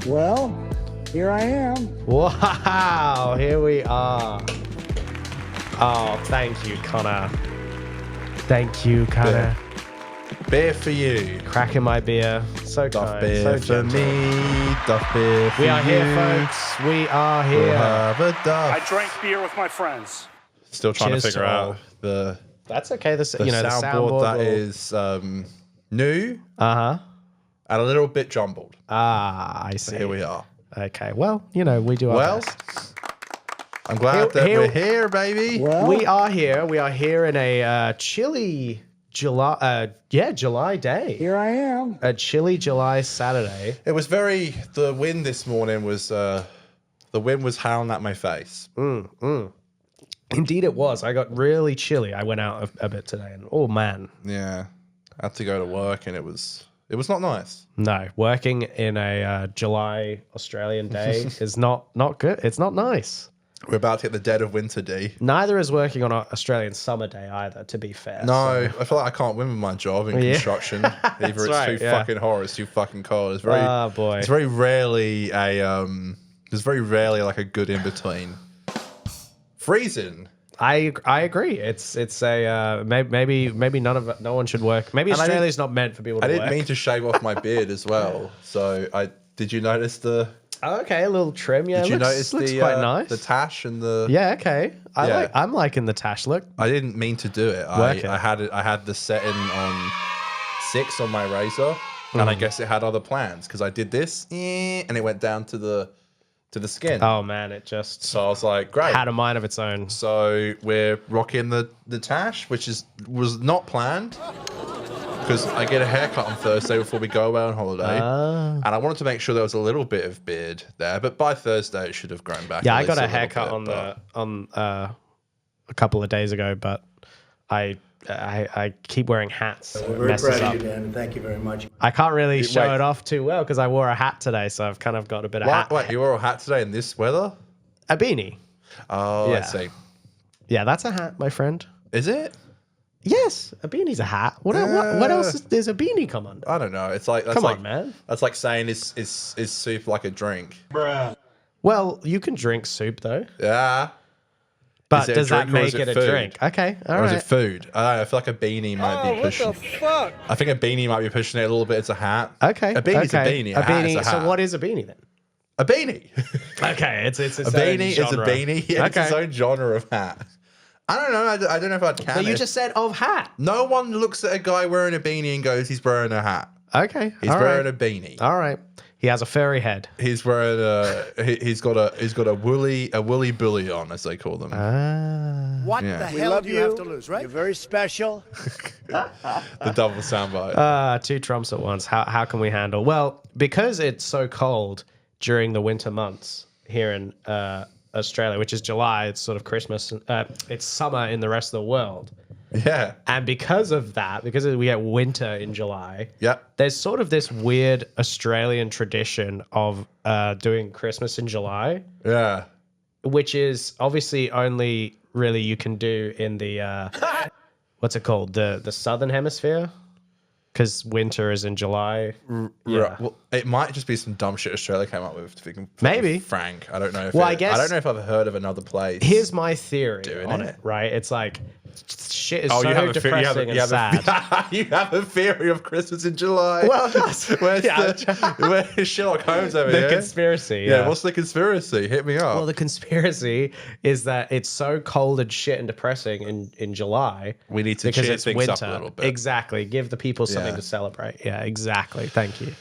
Well, here I am. Wow, here we are. Oh, thank you, Conor. Thank you, Conor. Beer for you. Cracking my beer. So Duff kind, beer so for gentle. me. Duff beer for We you. are here, folks. We are We'll here. have a duff. I drank beer with my friends. Still trying Cheers to figure to out all. the That's okay. The soundboard that will... is new Uh-huh. and a little bit jumbled. Ah, I see. Here we are. Okay, well, we do our best. I'm glad that we're here, baby. Well, We are here. We are here in a chilly July day. here I am. A chilly July Saturday. It was the wind this morning was, the wind was howling at my face. Indeed it was. I got really chilly. I went out a bit today and oh man. Yeah. I had to go to work and it was not nice. No, working in a July Australian day is not good. It's not nice. We're about to hit the dead of winter, D. Neither is working on an Australian summer day either, to be fair. No, I feel like I can't win with my job in construction. Either it's right, too yeah. fucking hot or it's too fucking cold. It's very, Oh, boy. It's very rarely there's very rarely like a good in between. Freezing. I agree. It's a maybe no one should work. Maybe Australia's not meant for people to I work. didn't mean to shave off my beard as well. So did you notice the? Oh, okay, a little trim. Yeah, Did you looks notice the quite nice. the tash and the? Yeah, okay. Yeah. I'm liking the tash look. I didn't mean to do it. I had the setting on 6 on my razor, and I guess it had other plans because I did this and it went down to the skin. Oh man, it just So I was like, great. had a mind of its own. So we're rocking the tash, which was not planned because I get a haircut on Thursday before we go away on holiday, and I wanted to make sure there was a little bit of beard there. But by Thursday, it should have grown back. Yeah, at I least got a little haircut bit, on a couple of days ago, but I keep wearing hats. We're very Messes proud up. of you, Dan. Thank you very much. I can't really show wait. it off too well because I wore a hat today, so I've kind of got a bit of What? hat. Wait, you wore a hat today in this weather? A beanie. Oh, I Yeah. see. Yeah, that's a hat, my friend. Is it? Yes, a beanie's a hat. What else is a beanie come under? I don't know. It's like that's Come like, on, man. That's like saying is soup like a drink? Well, you can drink soup though, Yeah. but it a does that drink or is make it it a food? drink? Okay, all Or is right. it food? I don't know. I feel like a beanie might be pushing. What the fuck? I think a beanie might be pushing it a little bit. It's a hat. Okay, A beanie's okay. a beanie. A hat is a hat. So what is a beanie then? A beanie. Okay, it's A its beanie is a genre. beanie. Yeah, it's its Okay. own genre of hat. I don't know. I don't know if I'd count But you it. just said of hat. No one looks at a guy wearing a beanie and goes, he's wearing a hat. Okay, He's all wearing right. a beanie. All right. He has a furry head. He's wearing he's got a woolly bully on, as they call them. What Yeah. the We hell love do you you. have to lose, right? You're very special. The double soundbite. Two Trumps at once. How can we handle? Well, because it's so cold during the winter months here in Australia, which is July, it's sort of Christmas. It's summer in the rest of the world. Yeah. And because of that, because we get winter in July, Yep. there's sort of this weird Australian tradition of doing Christmas in July, Yeah. which is obviously only really you can do in the what's it called, the southern hemisphere, because winter is in July. Yeah. Right. Well, it might just be some dumb shit Australia came up with. To be Maybe. frank, I don't know. If Well, I guess- I don't know if I've heard of another place. Here's my theory Doing on it. it, right? It's like shit is Oh, so you have a depressing and sad. you have a theory of Christmas in July. Well, that's where's yeah, where's Sherlock Holmes over the here? conspiracy. Yeah. What's the conspiracy? Hit me up. Well, the conspiracy is that it's so cold and shit and depressing in July. We need to because cheer it's things winter. up a little bit. Exactly. Give the people something Yeah. to celebrate. Yeah, exactly. Thank you.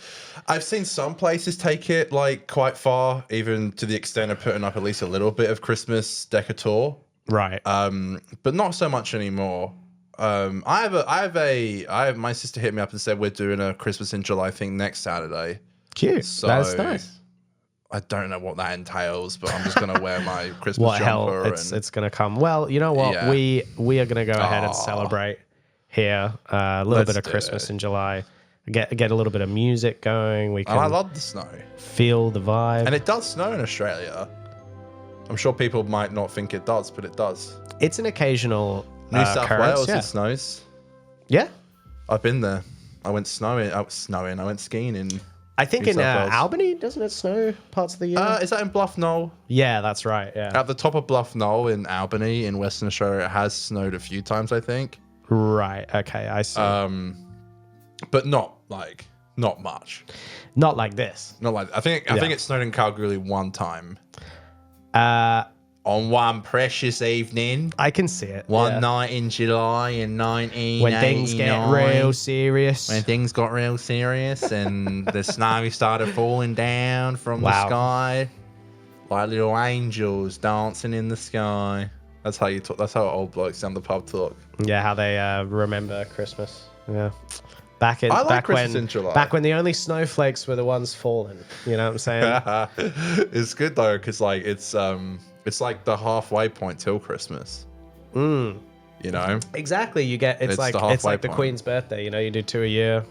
I've seen some places take it like quite far, even to the extent of putting up at least a little bit of Christmas decor. Right. But not so much anymore. My sister hit me up and said we're doing a Christmas in July thing next Saturday. Cute. So That's nice. I don't know what that entails, but I'm just gonna wear my Christmas What jumper. hell? It's gonna come. Well, you know what? Yeah. We are gonna go ahead and celebrate here. A little Let's bit of do Christmas it. in July. Get a little bit of music going. We can And I love the snow. feel the vibe. And it does snow in Australia. I'm sure people might not think it does, but it does. It's an occasional New South occurrence, Wales, yeah. it snows. Yeah. I've been there. I went snowing. I went skiing in. I think New in South Wales. Albany, doesn't it snow parts of the year? Is that in Bluff Knoll? Yeah, that's right. Yeah. At the top of Bluff Knoll in Albany in Western Australia, it has snowed a few times, I think. Right. Okay. I see. But not much. Not like this. Not like I think it snowed in Kalgoorlie one time. On one precious evening. I can see it. One night in July in 1989. When things get real serious. When things got real serious and the snow started falling down from the sky. Like little angels dancing in the sky. That's how you talk. That's how old blokes down the pub talk. Yeah, how they remember Christmas. Yeah. Back Christmas in July. Back when the only snowflakes were the ones falling. You know what I'm saying? It's good though, because like it's like the halfway point till Christmas. You know? Exactly. You get it's like the Queen's birthday. You know, you do 2 a year,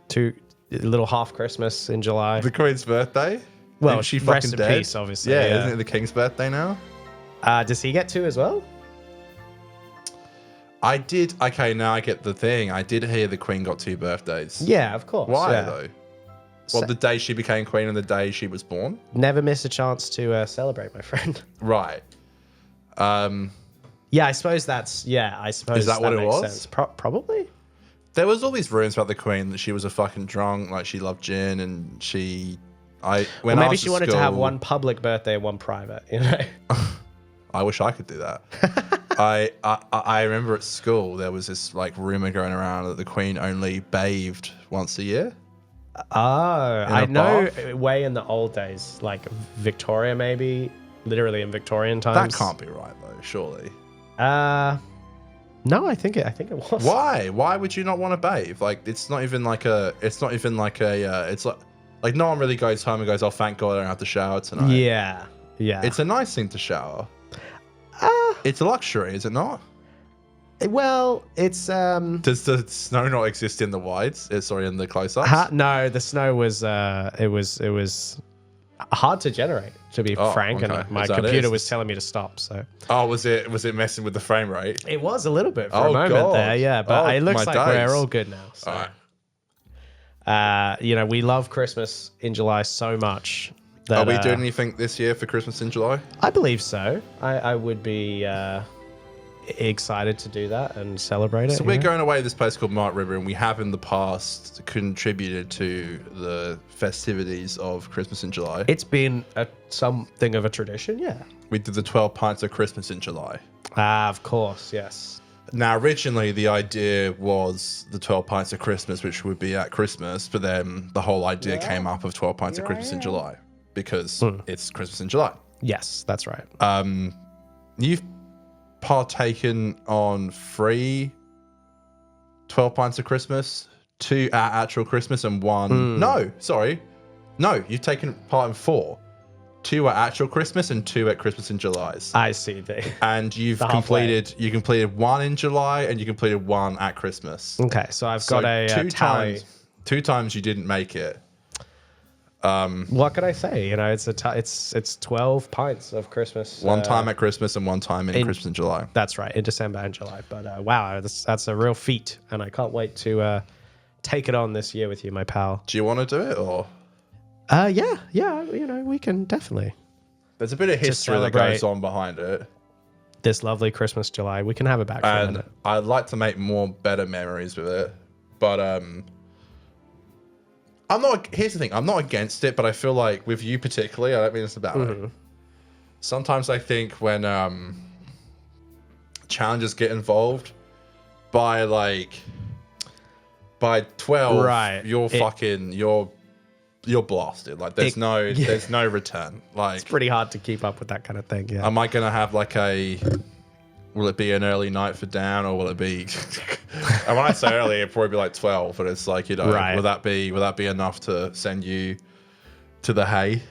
2 little half Christmas in July. The Queen's birthday. Well, isn't she rest fucking in dead? peace, obviously. Yeah, Yeah. isn't it the King's birthday now? Does he get 2 as well? I did. Okay, now I get the thing. I did hear the Queen got 2 birthdays. Yeah, of course. Why yeah. though? Well, the day she became queen and the day she was born. Never miss a chance to celebrate, my friend. Right. Yeah, I suppose that's. Yeah, I suppose. Is that what it makes was? Sense. Probably. There was all these rumors about the Queen that she was a fucking drunk, like she loved gin, and when Maybe she wanted to have one public birthday and one private. You know. I wish I could do that. I remember at school there was this like rumor going around that the Queen only bathed once a year. Oh, I know. bath? Way in the old days, like Victoria, maybe literally in Victorian times. That can't be right though, surely. No, I think it was. Why? Why would you not want to bathe? Like it's not even like a. It's like no one really goes home and goes, "Oh, thank God I don't have to shower tonight." Yeah. It's a nice thing to shower. It's a luxury, is it not? Well, it's Does the snow not exist in the wides? Sorry, in the close-ups? no, the snow was it was hard to generate, to be frank, okay. and my Is that computer it? was telling me to stop. So Oh, was it messing with the frame rate? it was a little bit for Oh, a moment God. there, yeah. But it looks my like days. we're all good now. So. All right. You know, we love Christmas in July so much. Are That, we doing anything this year for Christmas in July? I believe so. I would be excited to do that and celebrate it. So we're going away to this place called Mark River, and we have in the past contributed to the festivities of Christmas in July. It's been something of a tradition, yeah. We did the 12 pints of Christmas in July. Of course, yes. Now, originally, the idea was the 12 pints of Christmas, which would be at Christmas, but then the whole idea came up of 12 pints of Christmas in July because it's Christmas in July. Yes, that's right. You've partaken on 3 12 pints of Christmas, 2 at actual Christmas, and 1. No, sorry. No, you've taken part in 4. 2 at actual Christmas and 2 at Christmas in July. I see. And you've completed 1 in July and you completed 1 at Christmas. Okay, so I've got a tally. 2 times you didn't make it. What could I say? You know, it's 12 pints of Christmas. 1 time at Christmas and 1 time in Christmas in July. That's right, in December and July. But wow, that's a real feat, and I can't wait to take it on this year with you, my pal. Do you want to do it or? Yeah. You know, we can definitely. There's a bit of history that goes on behind it. This lovely Christmas July, we can have it back for a And minute. I'd like to make better memories with it. But here's the thing, I'm not against it, but I feel like with you particularly, I don't mean this about it. Sometimes I think when challenges get involved, by 12, right, you're blasted. Like there's no return. Like It's pretty hard to keep up with that kind of thing. Yeah. am I gonna have will it be an early night for Dan, or will it be? And when I say early, it'd probably be like 12. But it's like, you know, Right. will that be enough to send you to the hay?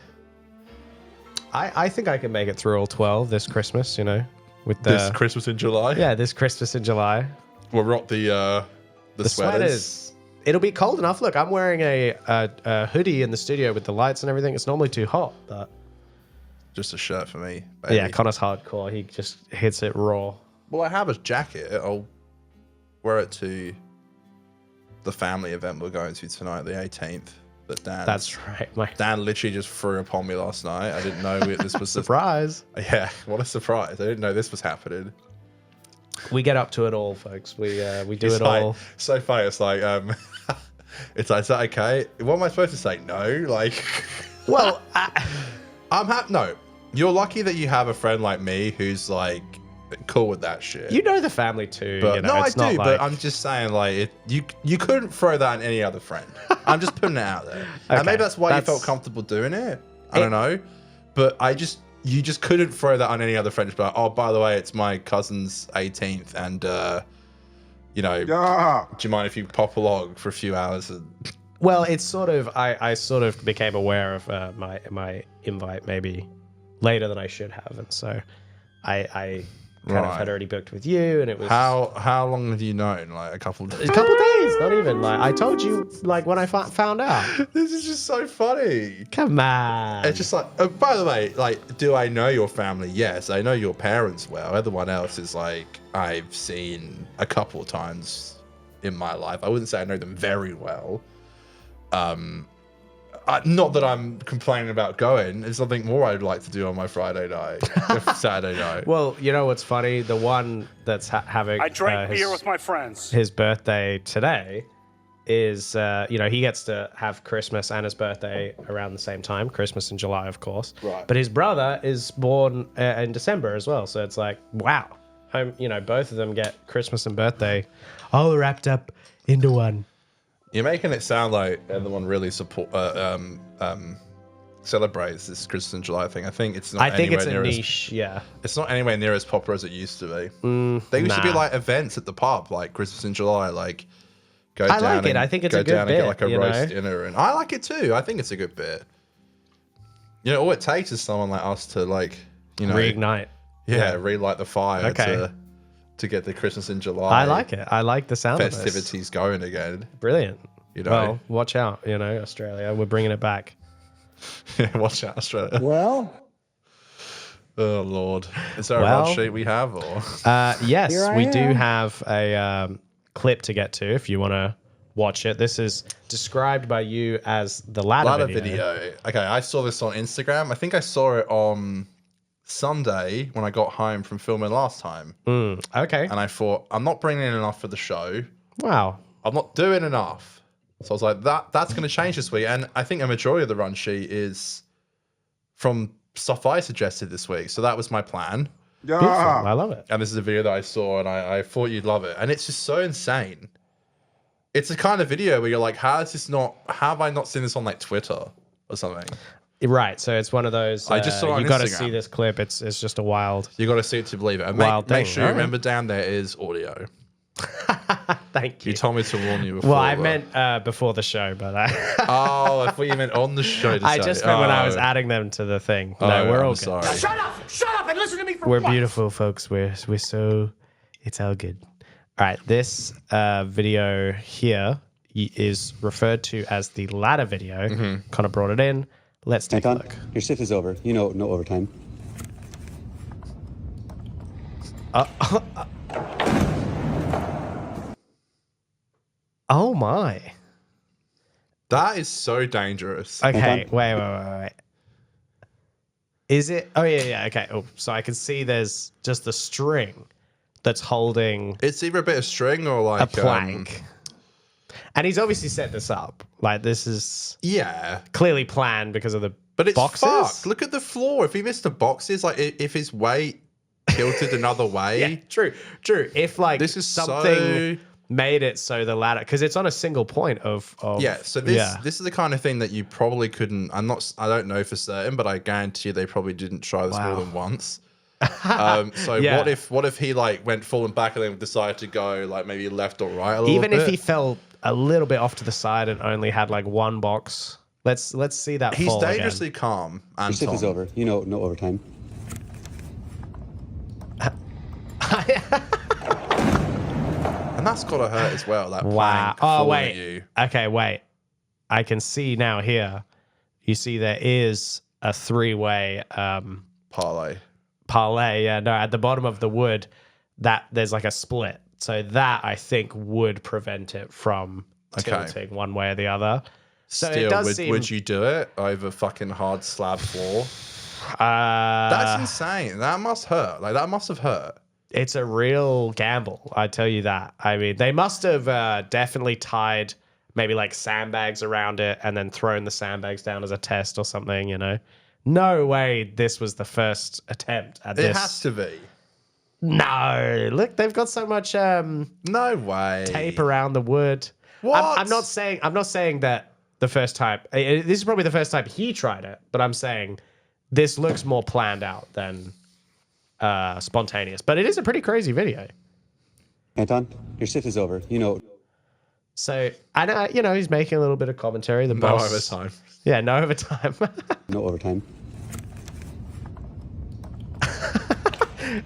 I think I can make it through all 12 this Christmas. You know, with This Christmas in July. yeah, this Christmas in July. We'll rock the sweaters. It'll be cold enough. Look, I'm wearing a hoodie in the studio with the lights and everything. It's normally too hot, but Just a shirt for me. Baby. yeah, Connor's hardcore. He just hits it raw. Well, I have a jacket. I'll wear it to the family event we're going to tonight, the 18th. That's right. Dan literally just threw upon me last night. I didn't know this was Surprise. Yeah, what a surprise! I didn't know this was happening. We get up to it all, folks. We do it like, all. So funny. It's like it's like, is that okay? What am I supposed to say? No, like. Well, I'm happy. No, you're lucky that you have a friend like me who's like cool with that shit. you know the family too. But you know, no, I it's do. not But like- I'm just saying, like, you couldn't throw that on any other friend. I'm just putting it out there, Okay, and maybe that's why you that's- felt comfortable doing it. I don't know, but you just couldn't throw that on any other friend. Just be like, oh, by the way, it's my cousin's 18th, and you know, do you mind if you pop along for a few hours? And Well, it's sort of I sort of became aware of my invite maybe later than I should have, and so I kind of had already booked with you, and it was how long have you known? Like a couple of days. a couple of days, not even. Like I told you, like when I found out. This is just so funny. Come on. It's just like, oh, by the way, like, do I know your family? Yes, I know your parents well. Everyone else is like, I've seen a couple of times in my life. I wouldn't say I know them very well. Not that I'm complaining about going. There's something more I'd like to do on my Friday night, Saturday night. Well, you know what's funny? The one that's having I drank beer with my friends. his birthday today is, he gets to have Christmas and his birthday around the same time. Christmas in July, of course. Right. But his brother is born in December as well. So it's like, wow. Both of them get Christmas and birthday all wrapped up into one. You're making it sound like everyone really celebrates this Christmas in July thing. I think it's not. I think it's anywhere a near niche, yeah. It's not anywhere near as popular as it used to be. There used to be nah. like events at the pub, like Christmas in July, like go I down. like it. and I think it's go a good down and bit, get like a you roast know? dinner, and I like it too. I think it's a good bit. You know, all it takes is someone like us to Reignite. relight the fire Okay. to get the Christmas in July. I like it. I like the sound of this. festivities going again. Brilliant. You know, Well, watch out, Australia. We're bringing it back. watch out, Australia. Well, Oh Lord, is there a Well- run sheet we have, or Yes, Here I we do am. have a clip to get to if you want to watch it. This is described by you as the ladder, video? Okay, I saw this on Instagram. I think I saw it on Sunday when I got home from filming last time, Okay. and I thought I'm not bringing in enough for the show. Wow. I'm not doing enough. So I was like, that's going to change this week. And I think a majority of the run sheet is from stuff I suggested this week. So that was my plan. Beautiful. I love it. And this is a video that I saw, and I thought you'd love it. And it's just so insane. It's the kind of video where you're like, how have I not seen this on like Twitter or something? Right. So it's one of those. I just saw it on you got to Instagram. see this clip. It's just a wild. You got to see it to believe it. And Wild make thing, sure you alright. remember down there is audio. Thank you. You told me to warn you before. Well, I but- meant before the show, but Oh, I thought you meant on the show. I just meant when I was adding them to the thing. No, we're all good. sorry. Shut up and listen to me for We're once. beautiful, folks. We're so it's all good. All right, this video here is referred to as the ladder video. Kind of brought it in. Let's take a Anton, look. your shift is over. You know, no overtime. Oh my. That is so dangerous. Okay, Okay. wait. Is it? Oh yeah. Okay. Oh, so I can see there's just a string that's holding It's either a bit of string or like a plank. And he's obviously set this up. Like this is yeah, clearly planned because of the but it's boxes. fucked. Look at the floor. If he missed the boxes, like if his weight tilted another way, Yeah, true. If like This is something so- made it so the ladder, because it's on a single point of yeah. So this is the kind of thing that you probably couldn't. I don't know for certain, but I guarantee they probably didn't try this Wow. more than once. So Yeah. what if he like went falling back and then decided to go like maybe left or right a little Even bit? if he fell a little bit off to the side and only had like one box. Let's see that He's fall again. dangerously calm. Your shift is Anton. over. You know, no overtime. And that's gotta hurt as well. That Wow. plank Oh, falling wait. at you. Okay, wait. I can see now here. You see there is a three-way Parlay. parlay. Yeah, no, at the bottom of the wood, that there's like a split. So that I think would prevent it from tilting one way or the other. So Still, it does seem. would you do it over fucking hard slab floor? Uh, That's insane. That must hurt. Like, that must have hurt. It's a real gamble, I tell you that. I mean, they must have definitely tied maybe like sandbags around it and then thrown the sandbags down as a test or something, you know? No way this was the first attempt at this. It has to be. No. Look, they've got so much No way. tape around the wood. What? I'm not saying that the first time. This is probably the first time he tried it, but I'm saying this looks more planned out than spontaneous. But it is a pretty crazy video. Anton, your shift is over. You know. So, and he's making a little bit of commentary. The No boss, overtime. Yeah, no overtime. No overtime.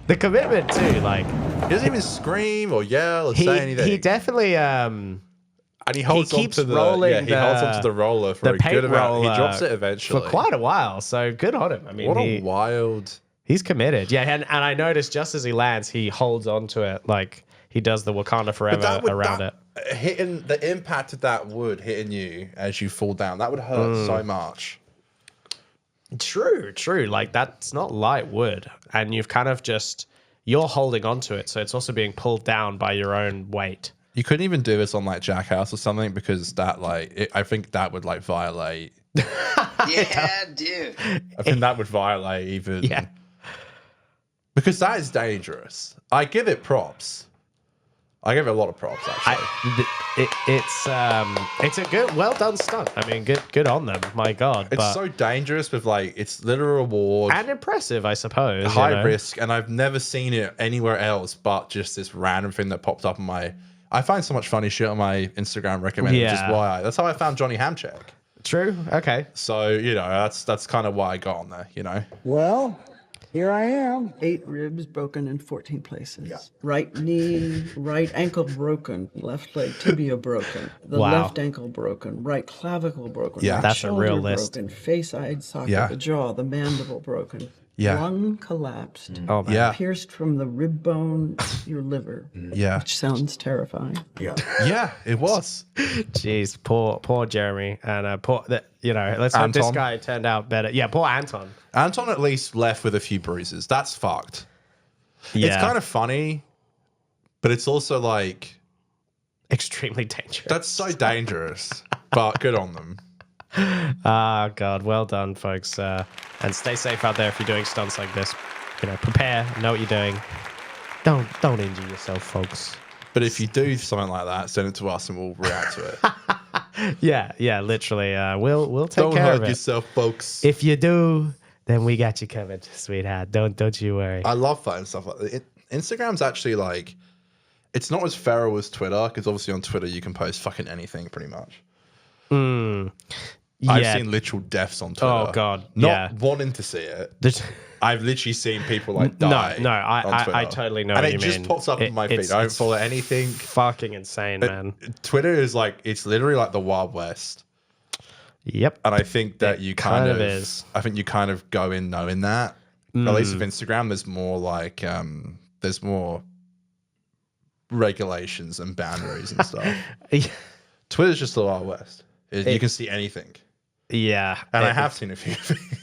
The commitment too, like He doesn't even scream or yell or say anything. he definitely and he holds keeps onto the rolling he holds onto the roller for the a good paint amount. He roller drops it eventually for quite a while. So good on him. I mean, What a wild. he's committed. Yeah, and I noticed just as he lands, he holds onto it like he does the Wakanda Forever around it. Hitting the impact of that wood hitting you as you fall down, that would hurt so much. True. Like that's not light wood, and you've kind of you're holding onto it, so it's also being pulled down by your own weight. You couldn't even do this on like Jackass or something because that I think that would like violate. Yeah, dude. I think that would violate even. Yeah. Because that is dangerous. I give it props. I give it a lot of props actually. It's a good, well done stunt. I mean, good on them. My God, It's so dangerous with like it's literal reward and impressive, I suppose. high risk, and I've never seen it anywhere else but just this random thing that popped up on my. I find so much funny shit on my Instagram recommended, which is why that's how I found Johnny Hamcheck. True. Okay. So that's kind of why I got on there. Well, here I am. 8 ribs broken in 14 places. Right knee, right ankle broken. Left leg tibia broken. The Wow. left ankle broken. Right clavicle broken. Yeah. Right That's a shoulder real list. broken. Face, eye socket, Yeah. the jaw, the mandible broken. Yeah. Lung collapsed. Oh man. Yeah, Pierced from the rib bone, your liver. yeah, Which sounds terrifying. yeah. It was. Jeez, poor Jeremy, and let's hope this Anton. guy turned out better. Yeah, poor Anton. Anton at least left with a few bruises. That's fucked. Yeah, It's kind of funny, but it's also like extremely dangerous. that's so dangerous. But good on them. Ah, God, well done, folks. And stay safe out there if you're doing stunts like this. Prepare, know what you're doing. Don't injure yourself, folks. But if you do something like that, send it to us and we'll react to it. Yeah, literally. We'll take Don't care of hurt it. yourself, folks. If you do, then we got you covered, sweetheart. Don't you worry. I love that and stuff like that. Instagram's actually like, it's not as feral as Twitter because obviously on Twitter you can post fucking anything pretty much. I've Yeah. seen literal deaths on Twitter. Oh, God, Not yeah. wanting to see it. There's- I've literally seen people like die. No, on I Twitter. totally know and what it you just mean. pops up on my feed. It's- I don't it's follow anything. Fucking insane, man. Twitter is like, it's literally like the Wild West. Yep. And I think that It you kind of is. I think you kind of go in knowing that. At least with Instagram, there's more like there's more regulations and boundaries and stuff. Twitter's just the Wild West. You can see anything. Yeah. And I have seen a few things.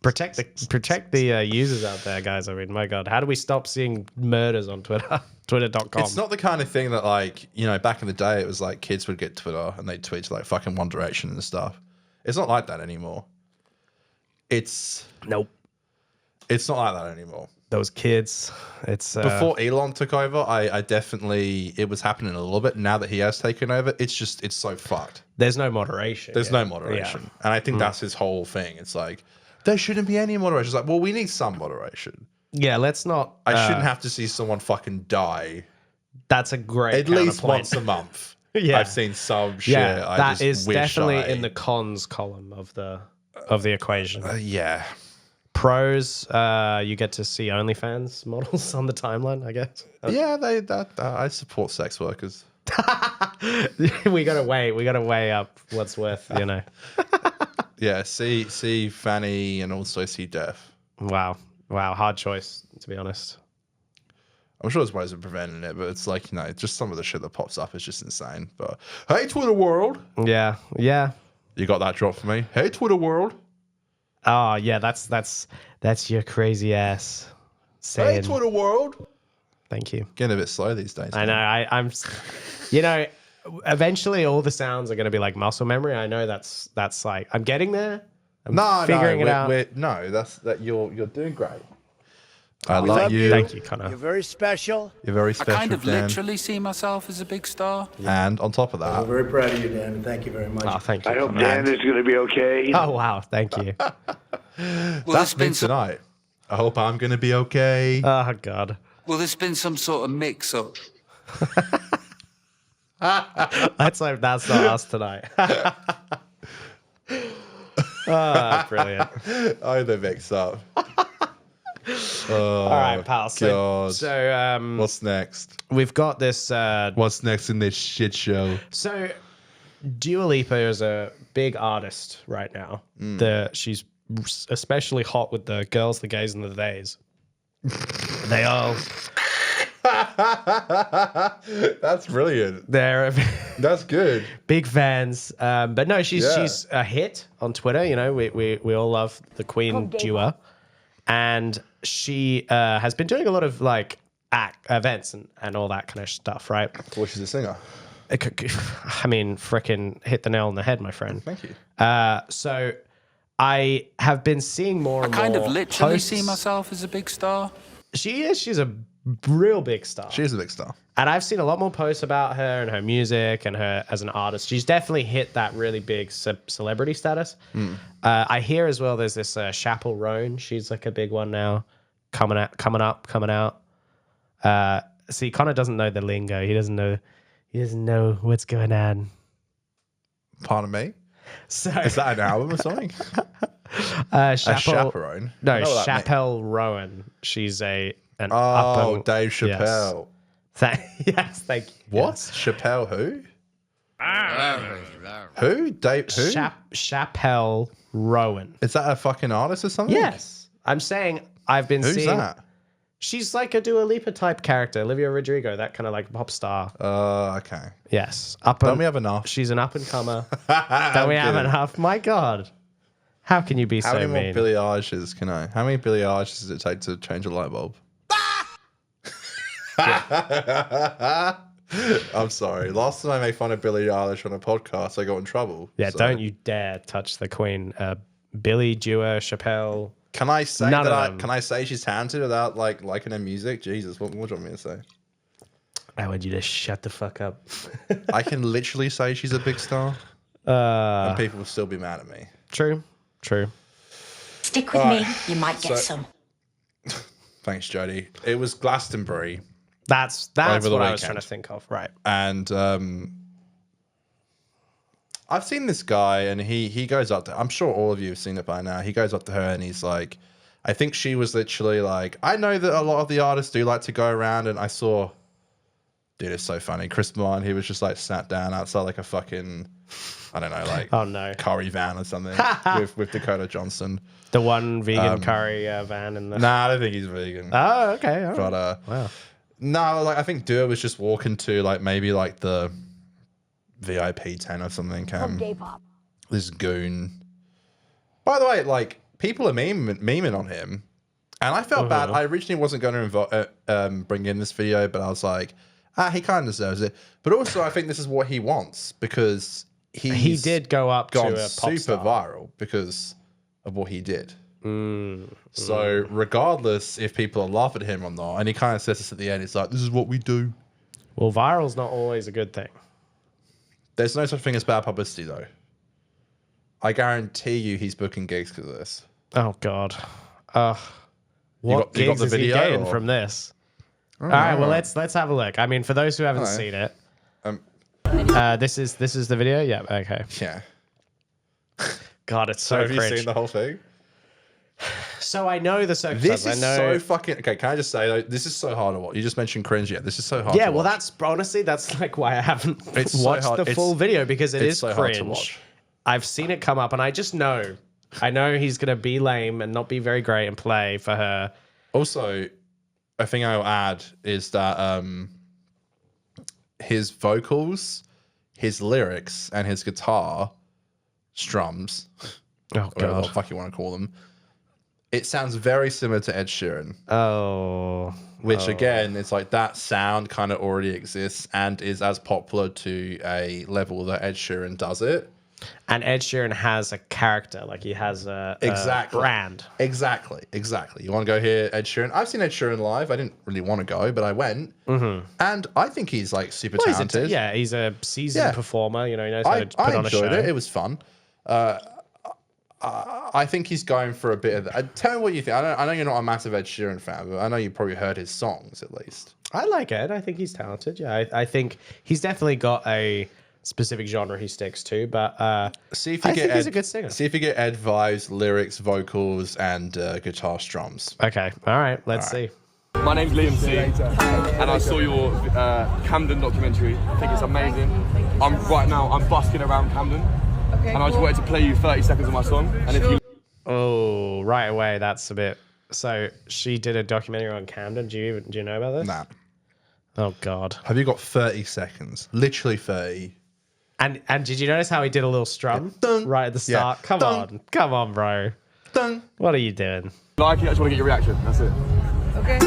Protect the users out there, guys. I mean, my God, how do we stop seeing murders on Twitter? Twitter.com. It's not the kind of thing that, like, back in the day, it was like kids would get Twitter and they'd tweet to like fucking One Direction and stuff. It's not like that anymore. Nope. It's not like that anymore. Those kids. It's Before Elon took over, I definitely, it was happening a little bit. Now that he has taken over, it's so fucked. there's no moderation. There's yeah. no moderation. Yeah. And I think that's his whole thing. It's like, there shouldn't be any moderation. It's like, well, we need some moderation. Yeah, let's not. I shouldn't have to see someone fucking die That's a great. at least counterpoint. once a month. Yeah. I've seen some shit. Yeah, I that just is wish definitely in the cons column of the equation. yeah. Pros, you get to see OnlyFans models on the timeline, I guess. Yeah, I support sex workers. we gotta weigh up what's worth, Yeah, see Fanny and also see Death. Wow, hard choice to be honest. I'm sure there's ways of preventing it, but it's like, just some of the shit that pops up is just insane. But hey, Twitter world. Yeah. You got that drop for me. Hey, Twitter world. Oh yeah, that's your crazy ass saying. Hey, Twitter world. Thank you. Getting a bit slow these days. I know. I'm. Eventually all the sounds are going to be like muscle memory. I know that's like I'm getting there. I'm figuring it out. You're doing great. I love you. Thank you, Conor. You're very special. You're very special, I kind of Dan. literally see myself as a big star. And on top of that, I'm very proud of you, Dan, and thank you very much. Oh, thank you. I hope Dan is going to be okay. Oh wow, thank you. that's me tonight. I hope I'm going to be okay. Oh god. Well, there's been some sort of mix-up. Let's hope that's not us tonight. Brilliant. Oh, they mix up. All right, pal. God. So What's next? we've got this. What's next in this shit show? So Dua Lipa is a big artist right now. She's especially hot with the girls, the gays, and the theys. They all. That's brilliant. They're That's good. big fans. But no, she's a hit on Twitter. We all love the Queen Dua, and she has been doing a lot of like events and all that kind of stuff, right? Well, she's a singer. I mean, frickin' hit the nail on the head, my friend. Thank you. So I have been seeing more and more. I kind of literally posts. see myself as a big star. She is. She's a real big star. She is a big star. And I've seen a lot more posts about her and her music and her as an artist. She's definitely hit that really big celebrity status. I hear as well there's this Chappell Roan. She's like a big one now, coming out. See, Conor doesn't know the lingo. He doesn't know what's going on. Pardon me? So Is that an album or something? a chaperone? No, Chappell Roan. She's an Dave Chappelle. Yes, thank you. What? Chappelle who? Who? Dave who? Chappell Roan. Is that a fucking artist or something? Yes. I'm saying I've been Who's seeing... that? She's like a Dua Lipa type character. Olivia Rodrigo, that kind of like pop star. Okay. Yes. Don't we have enough? She's an up-and-comer. Don't we have enough? My God. How can you be How so many mean? more Billie Eilish's can I? How many Billie Eilish's does it take to change a light bulb? I'm sorry. Last time I made fun of Billie Eilish on a podcast, I got in trouble. Yeah, so. don't you dare touch the queen. Billy, Dua, Chappelle. Can I say None that? of them. Can I say she's talented without liking her music? Jesus, what more do you want me to say? I want you to shut the fuck up. I can literally say she's a big star, and people will still be mad at me. True. Stick with me, you might get some. Thanks, Jody. It was Glastonbury, That's Over the what I was weekend. trying to think of. Right. and I've seen this guy, and he goes up to. I'm sure all of you have seen it by now. He goes up to her, and he's like, I think she was literally like, I know that a lot of the artists do like to go around, and I saw. Dude, it's so funny. Chris Martin, he was just like sat down outside like a fucking, I don't know, like Oh, no. curry van or something with Dakota Johnson. The one vegan curry van in the... Nah, I don't think he's vegan. Oh, okay. All right. But Wow. no, like I think Dua was just walking to like maybe like the VIP tent or something. This goon. By the way, like people are memeing on him, and I felt bad. I originally wasn't going to bring in this video, but I was like, he kind of deserves it. But also, I think this is what he wants because He did go up gone to a pop super star. viral because of what he did. So regardless if people are laughing at him or not, and he kind of says this at the end, it's like, this is what we do. Well, viral's not always a good thing. There's no such thing as bad publicity, though. I guarantee you he's booking gigs because of this. Oh, God. What you got gigs the is he video, getting or- from this? All right, well, let's have a look. I mean, for those who haven't seen it, this is the video? Yeah, okay. Yeah. God, it's so Have you cringe. seen the whole thing? So I know the circumstances. This is I know. so fucking... Okay, can I just say, though, this is so hard to watch. You just mentioned Cringe, yeah. This is so hard Yeah, to well, watch. that's honestly, that's like why I haven't It's so watched hard. the full video because it it's is so hard to cringe. watch. I've seen it come up, and I just know. I know he's going to be lame and not be very great and play for her. Also, a thing I'll add is that his vocals, his lyrics, and his guitar strums, whatever the fuck you want to call them, it sounds very similar to Ed Sheeran. Which again, it's like that sound kind of already exists and is as popular to a level that Ed Sheeran does it. And Ed Sheeran has a character, like he has a brand. Exactly. You want to go hear Ed Sheeran? I've seen Ed Sheeran live. I didn't really want to go, but I went. And I think he's like super talented. He's a seasoned performer. You know, he knows how to put on a show. I enjoyed it. It was fun. I think he's going for a bit of... tell me what you think. I know you're not a massive Ed Sheeran fan, but I know you probably heard his songs at least. I like Ed. I think he's talented. Yeah, I think he's definitely got a specific genre he sticks to, but see if you get Ed, he's a good singer. See if you get Ed vibes, lyrics, vocals, and guitar strums. Okay, all right, let's see. My name's Liam C, and I saw your Camden documentary. I think it's amazing. Right now I'm busking around Camden, and I just wanted to play you 30 seconds of my song. And if you right away, that's a bit. So she did a documentary on Camden. Do you know about this? Nah. Oh God. Have you got 30 seconds? Literally 30. And did you notice how he did a little strum right at the start? Yeah. Come on, bro. What are you doing? like it, I just want to get your reaction. That's it. Okay.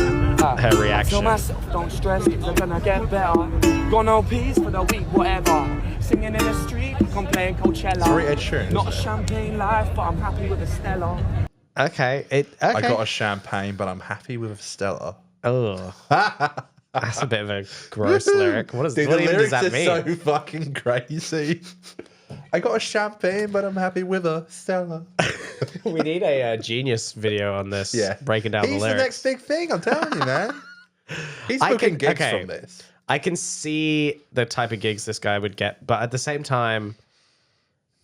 Her reaction. Tell myself, don't stress, things are gonna get better. Got no peace for the week, whatever. Singing in the street, I'm playing Coachella. Sorry, Ed Sheeran. Not a champagne life, but I'm happy with a Stella. Okay. I got a champagne, but I'm happy with a Stella. Oh. That's a bit of a gross lyric. What even does that mean? So fucking crazy. I got a champagne, but I'm happy with a Stella. We need a Genius video on this. Yeah, breaking down the lyrics. He's the next big thing. I'm telling you, man. He's booking gigs from this. I can see the type of gigs this guy would get, but at the same time,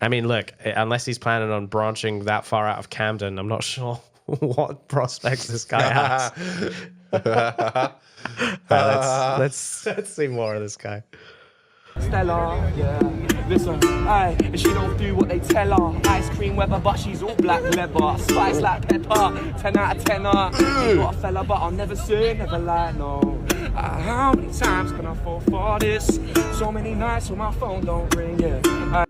I mean, look, unless he's planning on branching that far out of Camden, I'm not sure what prospects this guy has. Let's see more of this guy. Stella, yeah. Listen, aye, and she don't do what they tell her. Ice cream weather, but she's all black leather. Spice like pepper, 10 out of 10. You got a fella, but I'll never say, never lie, no. How many times can I fall for this? So many nights when my phone don't ring, yeah.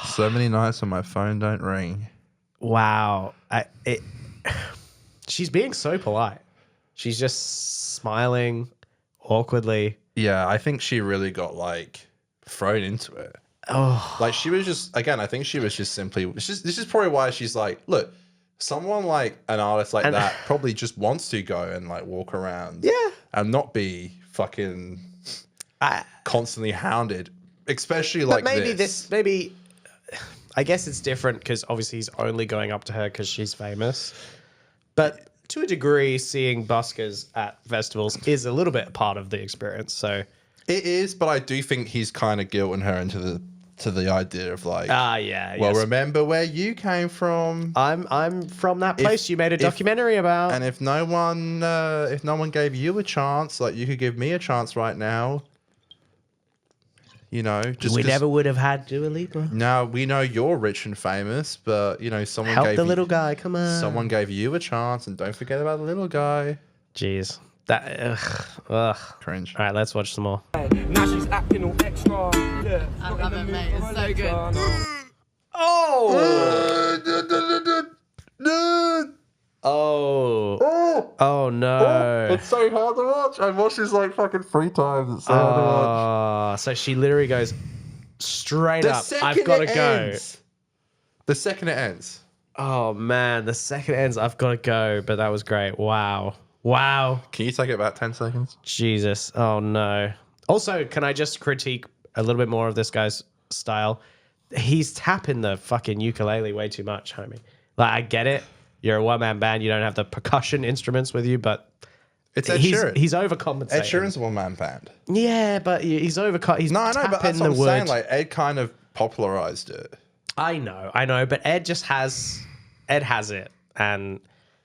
So many nights when my phone don't ring. Wow. She's being so polite. She's just smiling awkwardly. Yeah, I think she really got like thrown into it. Oh, like she was just I think she was just simply. This is probably why she's like, look, someone like an artist like that probably just wants to go and like walk around, and not be fucking constantly hounded, especially like. But maybe I guess it's different because obviously he's only going up to her because she's famous, but. To a degree, seeing buskers at festivals is a little bit part of the experience. So it is, but I do think he's kind of guilting her into the idea of like, well, remember where you came from? I'm from that place you made a documentary about. And if no one gave you a chance, like you could give me a chance right now. You know, just we never would have had Dua Lipa. Now we know you're rich and famous, but you know someone help gave the little guy. Come on, someone gave you a chance, and don't forget about the little guy. Jeez, that cringe. All right, let's watch some more. Now she's acting all extra. Yeah, I love it, mate. It's so good. Oh no! It's so hard to watch. I've watched this like fucking 3 times. It's so hard to watch. So she literally goes straight up. I've got to go. The second it ends. Oh man, the second it ends. I've got to go. But that was great. Wow. Can you take it about 10 seconds? Jesus. Oh no. Also, can I just critique a little bit more of this guy's style? He's tapping the fucking ukulele way too much, homie. Like I get it. You're a one-man band. You don't have the percussion instruments with you, but it's Ed Sheeran. He's overcompensating. Ed Sheeran's a one-man band. Yeah, but he's tapping no, I know, but that's what I'm wood. saying. Like Ed kind of popularized it. I know, but Ed has it, and I'm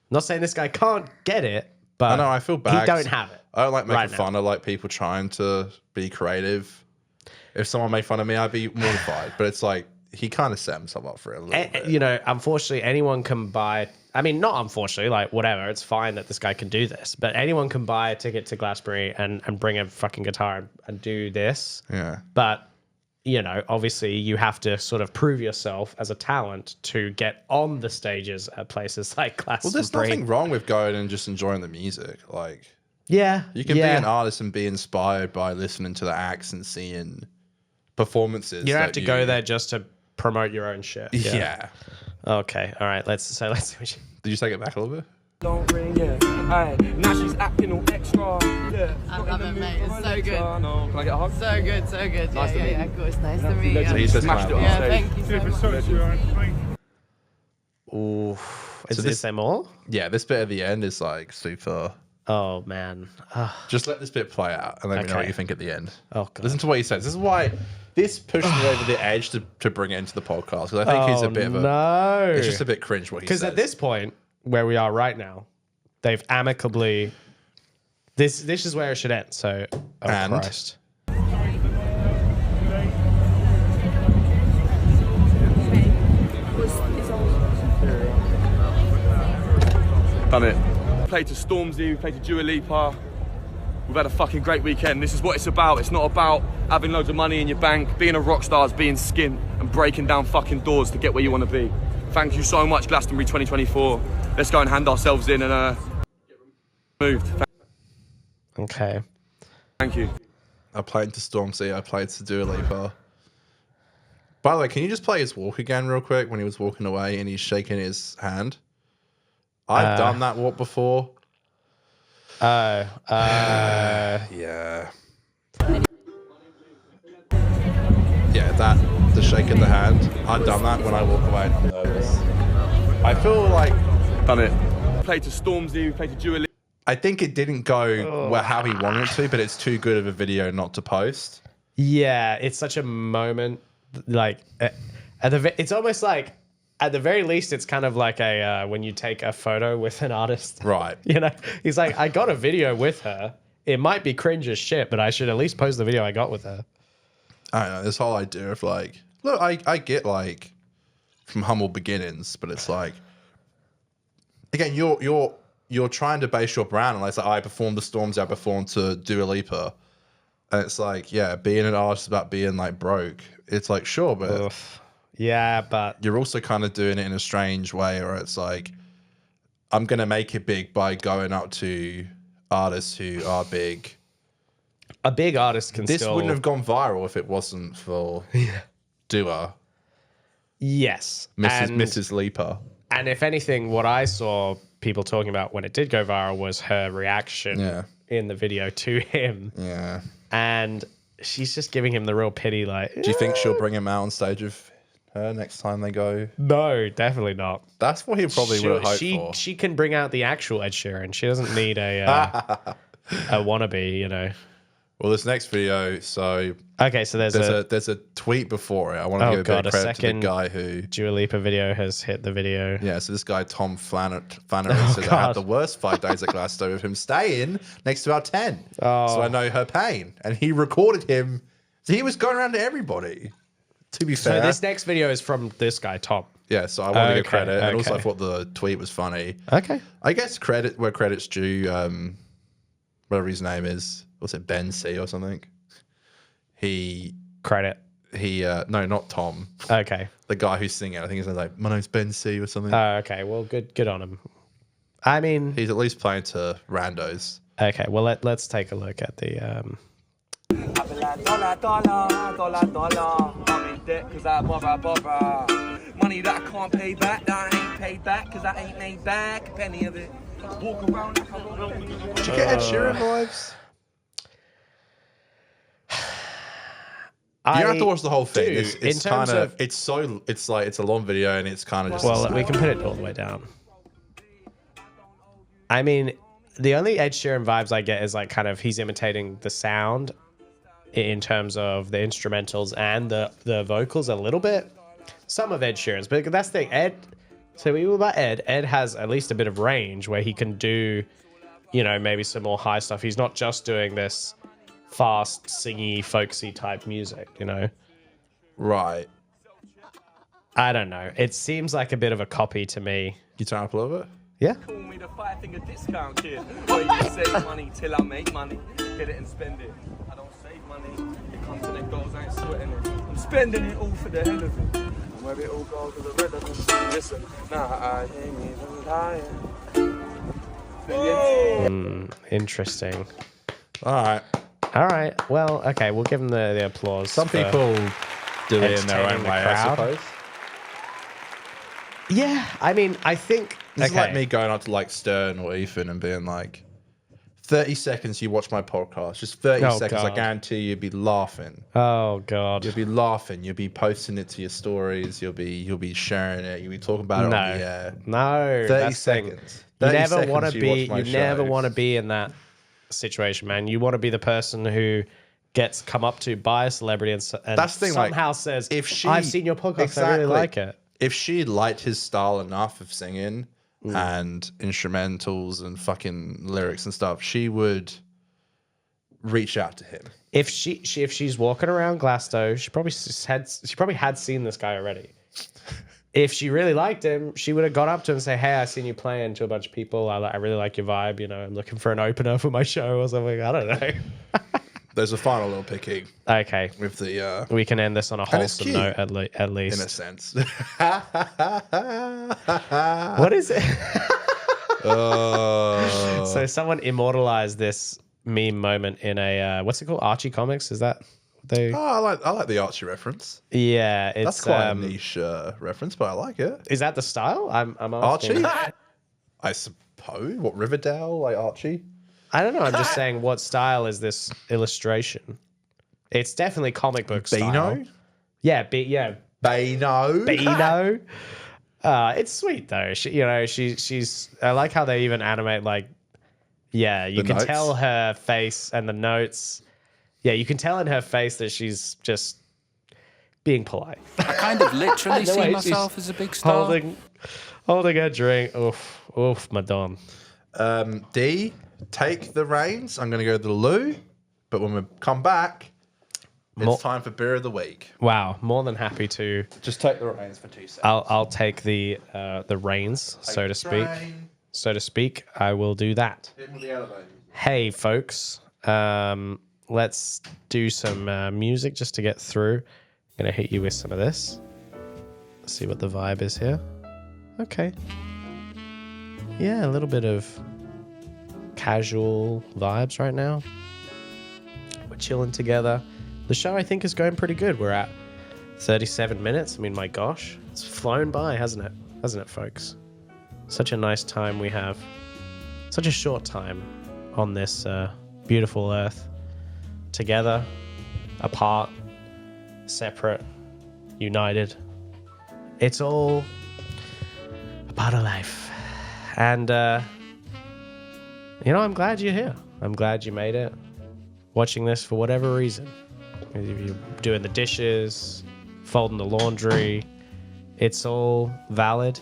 not saying this guy can't get it, but I know I feel bad. He don't have it. I don't like making fun of like people trying to be creative. If someone made fun of me, I'd be mortified. But it's like he kind of set himself up for it a little bit. You know, unfortunately, anyone can buy. I mean, not unfortunately, like whatever. It's fine that this guy can do this, but anyone can buy a ticket to Glastonbury and bring a fucking guitar and do this. Yeah. But you know, obviously, you have to sort of prove yourself as a talent to get on the stages at places like Glastonbury. Well, there's nothing wrong with going and just enjoying the music. Like, yeah, you can be an artist and be inspired by listening to the acts and seeing performances. You don't have to go there just to promote your own shit. Yeah. Okay. All right. Let's see what you... Did you take it back a little bit? Don't ring, yeah. Aye, now she's acting all extra. Yeah. I love it, mate. It's so good. No. Can I get a hug? So good, so good. Nice to meet you. Of course. Nice to meet you. So you just smashed it on Yeah, stage. thank you so much. Ooh. Is there more? Yeah, this bit at the end is like super. Oh, man. Just let this bit play out and let me know what Okay. you think at the end. Oh, God. Listen to what he says. This is why this pushed me over the edge to bring it into the podcast. Because I think he's a bit of a. No. It's just a bit cringe what he says. Because at this point, where we are right now, they've amicably. This is where it should end. So, Christ. Done it. Played to Stormzy, we played to Dua Lipa. We've had a fucking great weekend. This is what it's about. It's not about having loads of money in your bank. Being a rock star is being skint and breaking down fucking doors to get where you want to be. Thank you so much, Glastonbury 2024. Let's go and hand ourselves in and moved. Okay. Thank you. I played to Stormzy. I played to Dua Lipa. By the way, can you just play his walk again real quick when he was walking away and he's shaking his hand? I've done that walk before. Yeah. Yeah, the shake of the hand. I've done that when I walk away and I'm nervous. I feel like... Done it. Played to Stormzy, we played to Dua Lipa. I think it didn't go how he wanted it to, but it's too good of a video not to post. Yeah, it's such a moment. Like, it's almost like, at the very least, it's kind of like a when you take a photo with an artist. Right. You know, he's like, I got a video with her. It might be cringe as shit, but I should at least post the video I got with her. I don't know, this whole idea of like, look, I get like from humble beginnings, but it's like, again, you're trying to base your brand on like I performed the Storms, I performed to Dua Lipa. And it's like, yeah, being an artist is about being like broke. It's like, sure, but Oof. Yeah, but you're also kind of doing it in a strange way where it's like, I'm going to make it big by going up to artists who are big. A big artist can This still... wouldn't have gone viral if it wasn't for Dua. Yes. Mrs. Lipa. And if anything, what I saw people talking about when it did go viral was her reaction in the video to him. Yeah. And she's just giving him the real pity, like... Do you think she'll bring him out on stage with her next time they go? No, definitely not. That's what he probably would have hoped for. She can bring out the actual Ed Sheeran. She doesn't need a wannabe, you know. Well, this next video, so... Okay, so there's a tweet before it. I want to give a bit of credit to the guy who... Dua Lipa video has hit the video. Yeah, so this guy, Tom Flannery, says, I had the worst 5 days at Glasto with him staying next to our tent. Oh. So I know her pain. And he recorded him. So he was going around to everybody, to be fair. So this next video is from this guy, Tom. Yeah, so I want to give credit. And also I thought the tweet was funny. Okay. I guess credit where credit's due, whatever his name is. Was it Ben C or something? No, not Tom. Okay. The guy who's singing. I think his name's like, my name's Ben C or something. Okay. Well, good on him. I mean, he's at least playing to randos. Okay. Well, let's take a look at the. I've been like dollar. I'm in debt because I bother. Money that I can't pay back, that I ain't paid back because I ain't made back a penny of it. Walk around like I don't know. Did you get Ed Sheeran vibes? You don't have to watch the whole thing. It's kind of it's a long video and it's kind of just. Well, we can put it all the way down. I mean, the only Ed Sheeran vibes I get is like kind of he's imitating the sound in terms of the instrumentals and the vocals a little bit. Some of Ed Sheeran's, but that's the thing. Ed. So we were about Ed. Ed has at least a bit of range where he can do, you know, maybe some more high stuff. He's not just doing this fast, singy, folksy type music, you know? Right. I don't know. It seems like a bit of a copy to me. You turn up a little bit? Yeah. Call me the 5 finger discount kid. Or you save money till I make money. Get it and spend it. I don't save money. It comes and it goes, I ain't sweating it. I'm spending it all for the hell of it. And where it all goes to the relevance. Listen, nah, I ain't even lying. Interesting. All right. Well, okay. We'll give them the applause. Some people do it in their own way, I suppose. Yeah. I mean, I think... It's like me going up to like Stern or Ethan and being like, 30 seconds you watch my podcast. Just 30 seconds. God. I guarantee you'll be laughing. Oh, God. You'll be laughing. You'll be posting it to your stories. You'll be sharing it. You'll be talking about it on the air. No. 30 seconds. You never want to be. You never want to be in that situation, man. You want to be the person who gets come up to by a celebrity and that's the thing, somehow like, says, if she, "I've seen your podcast. I really like it." If she liked his style enough of singing and instrumentals and fucking lyrics and stuff, she would reach out to him. If she's walking around Glasto, she probably had seen this guy already. If she really liked him, she would have gone up to him and say, "Hey, I seen you playing to a bunch of people. I really like your vibe. You know, I'm looking for an opener for my show or something." I don't know. There's a final little picking. Okay. With the we can end this on a wholesome note at least. In a sense. What is it? So someone immortalized this meme moment in a what's it called? Archie Comics? Is that they? Oh, I like the Archie reference. Yeah, it's that's quite a niche reference, but I like it. Is that the style? I'm asking. Archie. I suppose. What, Riverdale, like Archie? I don't know. I'm just saying, what style is this illustration? It's definitely comic book style. Beano? Yeah, Beano. Beano. It's sweet though. She's. I like how they even animate like. Yeah, you can tell her face and the notes. Yeah, you can tell in her face that she's just being polite. I kind of literally The see way myself she's as a big star. Holding a drink. Oof, madame. D, take the reins. I'm going to go to the loo, but when we come back, it's time for beer of the week. Wow, more than happy to just take the reins for 2 seconds. I'll take the reins, so to speak. So to speak, I will do that. Hit with the elevator. Hey, folks, let's do some music just to get through. I'm gonna hit you with some of this. Let's see what the vibe is here. Okay. Yeah, a little bit of casual vibes right now. We're chilling together. The show, I think, is going pretty good. We're at 37 minutes. I mean, my gosh, it's flown by, hasn't it? Hasn't it, folks? Such a nice time we have. Such a short time on this beautiful earth. Together, apart, separate, united. It's all a part of life. And, I'm glad you're here. I'm glad you made it. Watching this for whatever reason. You're doing the dishes, folding the laundry. It's all valid.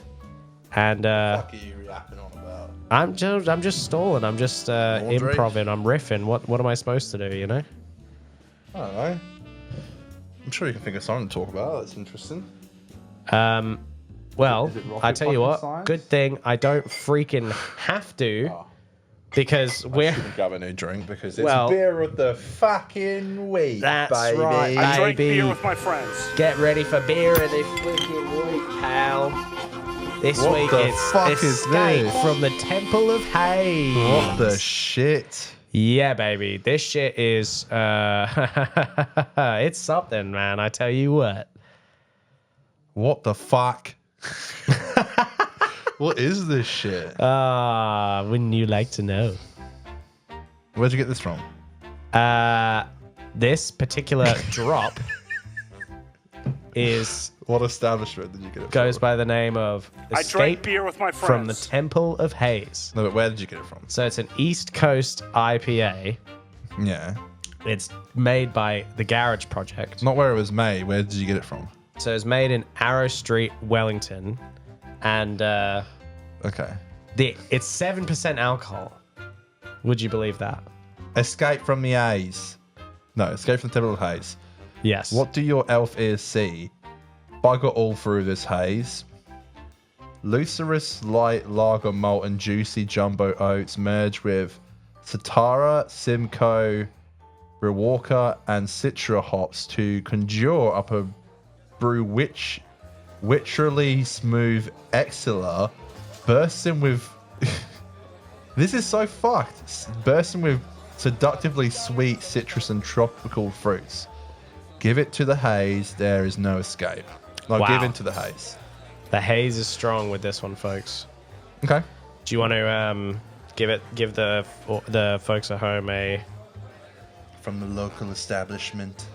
And What the fuck are you yapping on about? I'm just stalling. I'm just improving. I'm riffing. What am I supposed to do? You know? I don't know. I'm sure you can think of something to talk about. That's interesting. Well, I tell you fucking what. science? Good thing I don't freaking have to, because I we're. shouldn't grab a new drink because it's Well, beer of the fucking week, That's baby. right, I drank baby. beer with my friends. Get ready for beer of the freaking week, pal. This What week the it's fuck is Escape this? from the Temple of Haze. What the shit? Yeah, baby. This shit is it's something, man. I tell you what. What the fuck? What is this shit? Wouldn't you like to know? Where'd you get this from? This particular drop is What establishment did you get it goes from? by the name of I drank Escape beer with my friends. from the Temple of Haze. No, but where did you get it from? So it's an East Coast IPA. Yeah. It's made by the Garage Project. Not where it was made. Where did you get it from? So it's made in Arrow Street, Wellington, and Okay. it's 7% alcohol. Would you believe that? Escape from the Haze. No, Escape from the Temple of Haze. Yes. What do your elf ears see bugger all through this haze. Lucerus light lager malt and juicy jumbo oats merge with Satara, Simcoe, Rewalker, and Citra hops to conjure up a brew witcherly smooth exhala, bursting with this is so fucked. Bursting with seductively sweet citrus and tropical fruits. Give it to the haze. There is no escape. No, Wow. give in to the haze. The haze is strong with this one, folks. Okay. Do you want to give the folks at home a from the local establishment?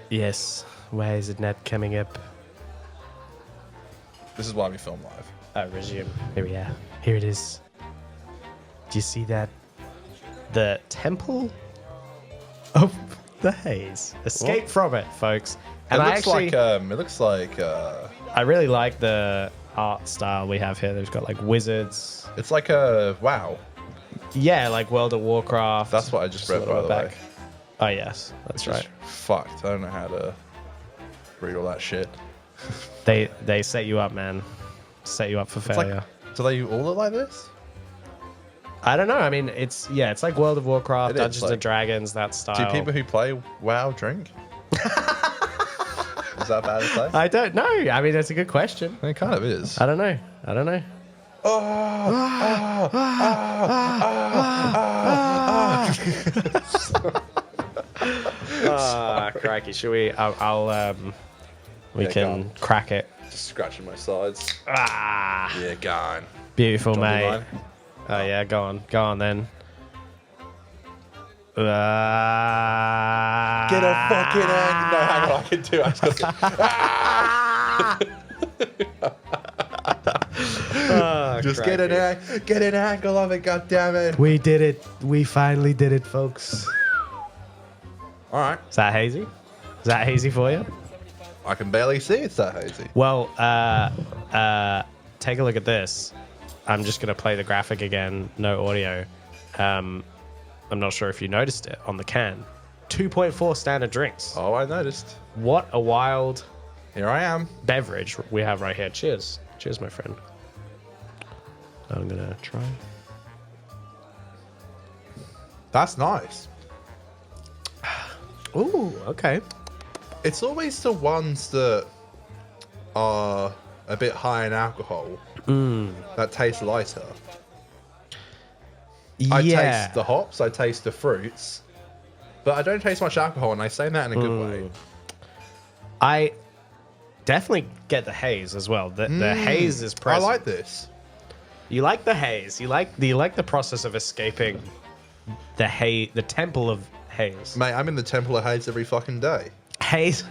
Yes. Where is it not coming up? This is why we film live. Oh, resume. Here we are. Here it is. Do you see that? The temple of the haze. Escape from it, folks. And It looks like I really like the art style we have here. There's got like wizards. It's like a WoW. Yeah, like World of Warcraft. That's what I just read, by the way. Oh yes, that's right. Fucked. I don't know how to read all that shit. They set you up, man. Set you up for failure. Do they all look like this? I don't know. I mean, it's like World of Warcraft, Dungeons and Dragons, that style. Do people who play WoW drink? Is that bad to say? I don't know. I mean, that's a good question. It kind of is. I don't know. Crikey. Should we? We can crack it. Just scratching my sides. Yeah, go on. Beautiful, Do you want me mate. mine? Oh yeah, go on then. Get a fucking egg. No, hang on, I can do it. I just got to... Just get an angle of it, goddammit. We did it. We finally did it, folks. All right. Is that hazy? Is that hazy for you? I can barely see it's that hazy. Well, take a look at this. I'm just going to play the graphic again, no audio. I'm not sure if you noticed it on the can. 2.4 standard drinks. Oh, I noticed. What a wild... Here I am. Beverage we have right here. Cheers. Cheers, my friend. I'm going to try. That's nice. Ooh, okay. It's always the ones that are a bit high in alcohol that taste lighter. I taste the hops, I taste the fruits, but I don't taste much alcohol, and I say that in a good way. I definitely get the haze as well. The haze is present. I like this. You like the haze. You like the process of escaping the temple of haze. Mate, I'm in the temple of haze every fucking day. Haze.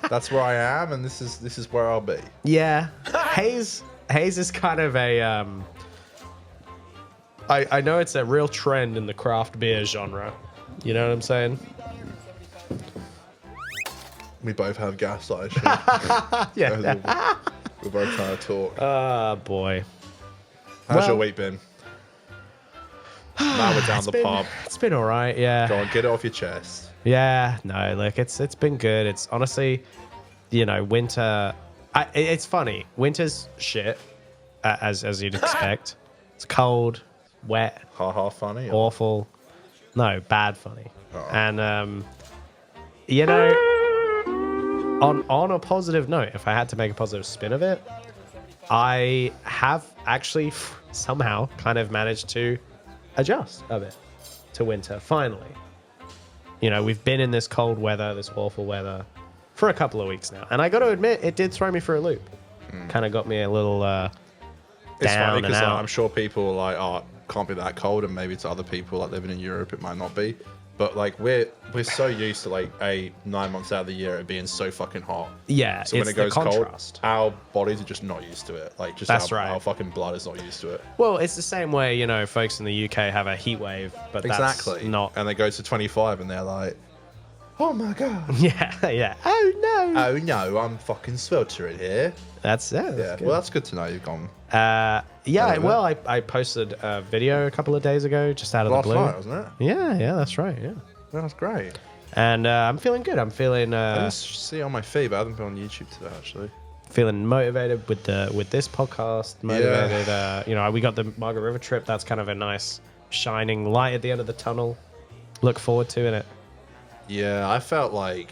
That's where I am, and this is where I'll be. Yeah. Haze is kind of a I know it's a real trend in the craft beer genre. You know what I'm saying? We both have gas issues. Yeah. We're both trying to talk. Oh, boy. How's your week been? Now we're down the pub. It's been all right, yeah. Go on, get it off your chest. Yeah, no, look, it's been good. It's honestly, winter. It's funny. Winter's shit, as you'd expect. It's cold, wet, funny, awful. No, bad funny. Oh. And on a positive note, if I had to make a positive spin of it, I have actually somehow kind of managed to adjust a bit to winter. Finally. We've been in this cold weather, this awful weather, for a couple of weeks now. And I got to admit, it did throw me for a loop. Kind of got me a little down It's funny and out. I'm sure people are like, oh, it can't be that cold, and maybe to other people like living in Europe, it might not be. But like we're so used to like 9 months out of the year it being so fucking hot. Yeah, so when it's it goes the cold, contrast. our bodies are just not used to it. Like just That's our, right. our fucking blood is not used to it. Well, it's the same way, folks in the UK have a heat wave, but Exactly. that's not... And they go to 25 and they're like, oh my god. Yeah. Oh, no. Oh no, I'm fucking sweltering here. That's Yeah. good. Well, that's good to know you've gone. I posted a video a couple of days ago, just out of Last the blue. night, wasn't it? Yeah, that's right, yeah. That's great. And I'm feeling good. I'm feeling... I didn't see it on my feed, but I haven't been on YouTube today, actually. feeling motivated with this podcast. Motivated. You know, we got the Margaret River trip. That's kind of a nice shining light at the end of the tunnel. Look forward to it. Yeah, I felt like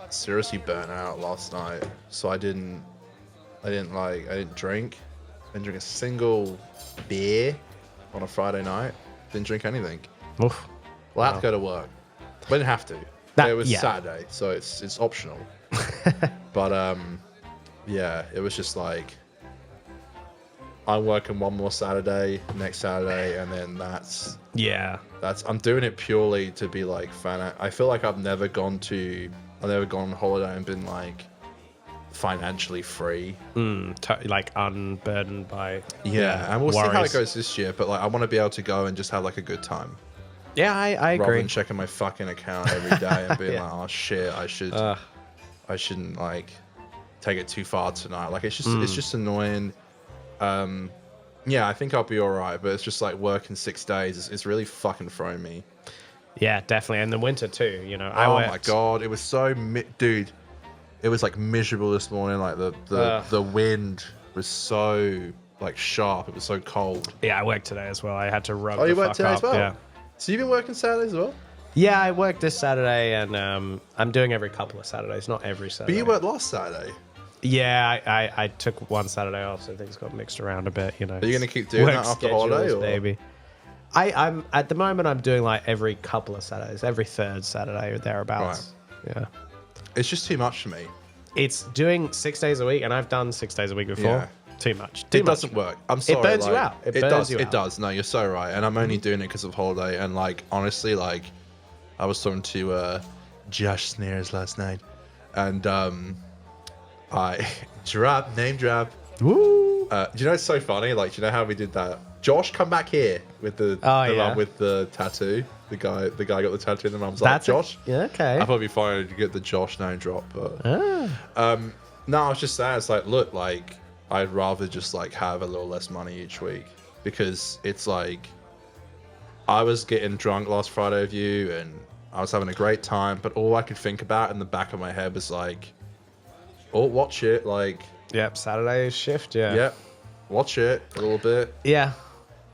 seriously burnt out last night, so I didn't drink. I didn't drink a single beer on a Friday night. Didn't drink anything. Oof. Well, I had to go to work. We didn't have to. It was Saturday, so it's optional. But yeah, it was just like I'm working one more Saturday, next Saturday, and then that's I'm doing it purely to be like fan. I feel like I've never gone on holiday and been like financially free, like unburdened by and we'll see how worries. it goes this year. But like I want to be able to go and just have like a good time. Yeah, I agree. Rather than checking my fucking account every day and being like, oh shit, I shouldn't like take it too far tonight. Like it's just annoying. Yeah, I think I'll be all right, but it's just like working 6 days. It's really fucking throwing me. Yeah, definitely. And the winter too, you know. Oh my god, it was so dude. It was like miserable this morning. Like the wind was so like sharp. It was so cold. Yeah, I worked today as well. I had to rub. Oh, you the worked fuck today up. as well? Yeah. So you've been working Saturdays as well? Yeah, I worked this Saturday, and I'm doing every couple of Saturdays, not every Saturday. But you worked last Saturday. Yeah, I took one Saturday off, so things got mixed around a bit. You know. Are you going to keep doing that after holiday, or? Baby. I'm at the moment. I'm doing like every couple of Saturdays, every third Saturday or thereabouts. Right. Yeah. It's just too much for me. It's doing 6 days a week, and I've done 6 days a week before. Yeah. Too much. It doesn't work. I'm sorry. It burns you out. It does. No, you're so right. And I'm only doing it because of holiday. And like, honestly, like, I was talking to Josh Snares last night, and I name drop. Woo! Do you know it's so funny? Like, do you know how we did that? Josh, come back here with the mum with the tattoo. The guy got the tattoo, and the mum's like, Josh. Yeah, okay. I thought it'd be funny to get the Josh name drop, but no, I was just saying, it's like, look, like, I'd rather just like have a little less money each week, because it's like I was getting drunk last Friday with you, and I was having a great time, but all I could think about in the back of my head was like, oh, watch it, like, yep, Saturday shift, yep, watch it a little bit, yeah.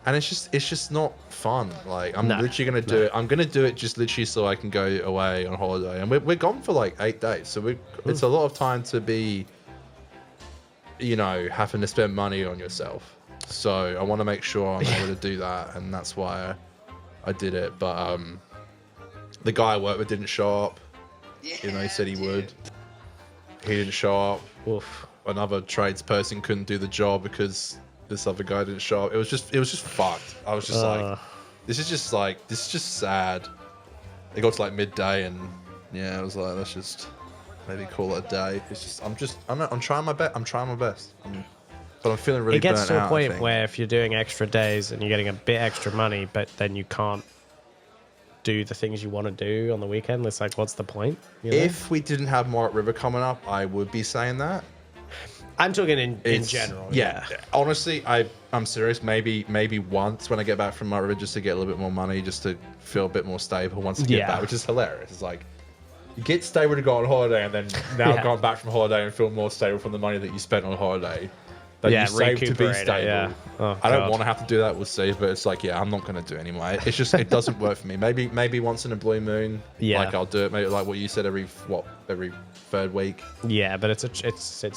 And it's just not fun. Like, I'm literally gonna do it. I'm gonna do it just literally so I can go away on holiday, and we're gone for like 8 days, so it's a lot of time to be, you know, having to spend money on yourself. So I want to make sure I'm able to do that, and that's why I did it. But the guy I worked with didn't show up, even though he said he would. He didn't show up. Oof. Another tradesperson couldn't do the job because this other guy didn't show up. It was just fucked. I was just like, this is just sad. It got to like midday, and yeah, I was like, let's just maybe call it a day. It's just, I'm trying my best. But I'm feeling really burnt out. It gets to a point where if you're doing extra days and you're getting a bit extra money, but then you can't do the things you want to do on the weekend, it's like, what's the point? You know? If we didn't have Margaret River coming up, I would be saying that. I'm talking in general. Yeah. Honestly, I'm serious. Maybe once when I get back from Margaret River, just to get a little bit more money, just to feel a bit more stable once I get back, which is hilarious. It's like, you get stable to go on holiday, and then now going back from holiday and feel more stable from the money that you spent on holiday that you saved to be stable. Yeah. Oh, I don't want to have to do that with Steve, but it's like, yeah, I'm not going to do it anymore. It's just, it doesn't work for me. Maybe once in a blue moon, like I'll do it. Maybe like what you said, every third week. Yeah, but it's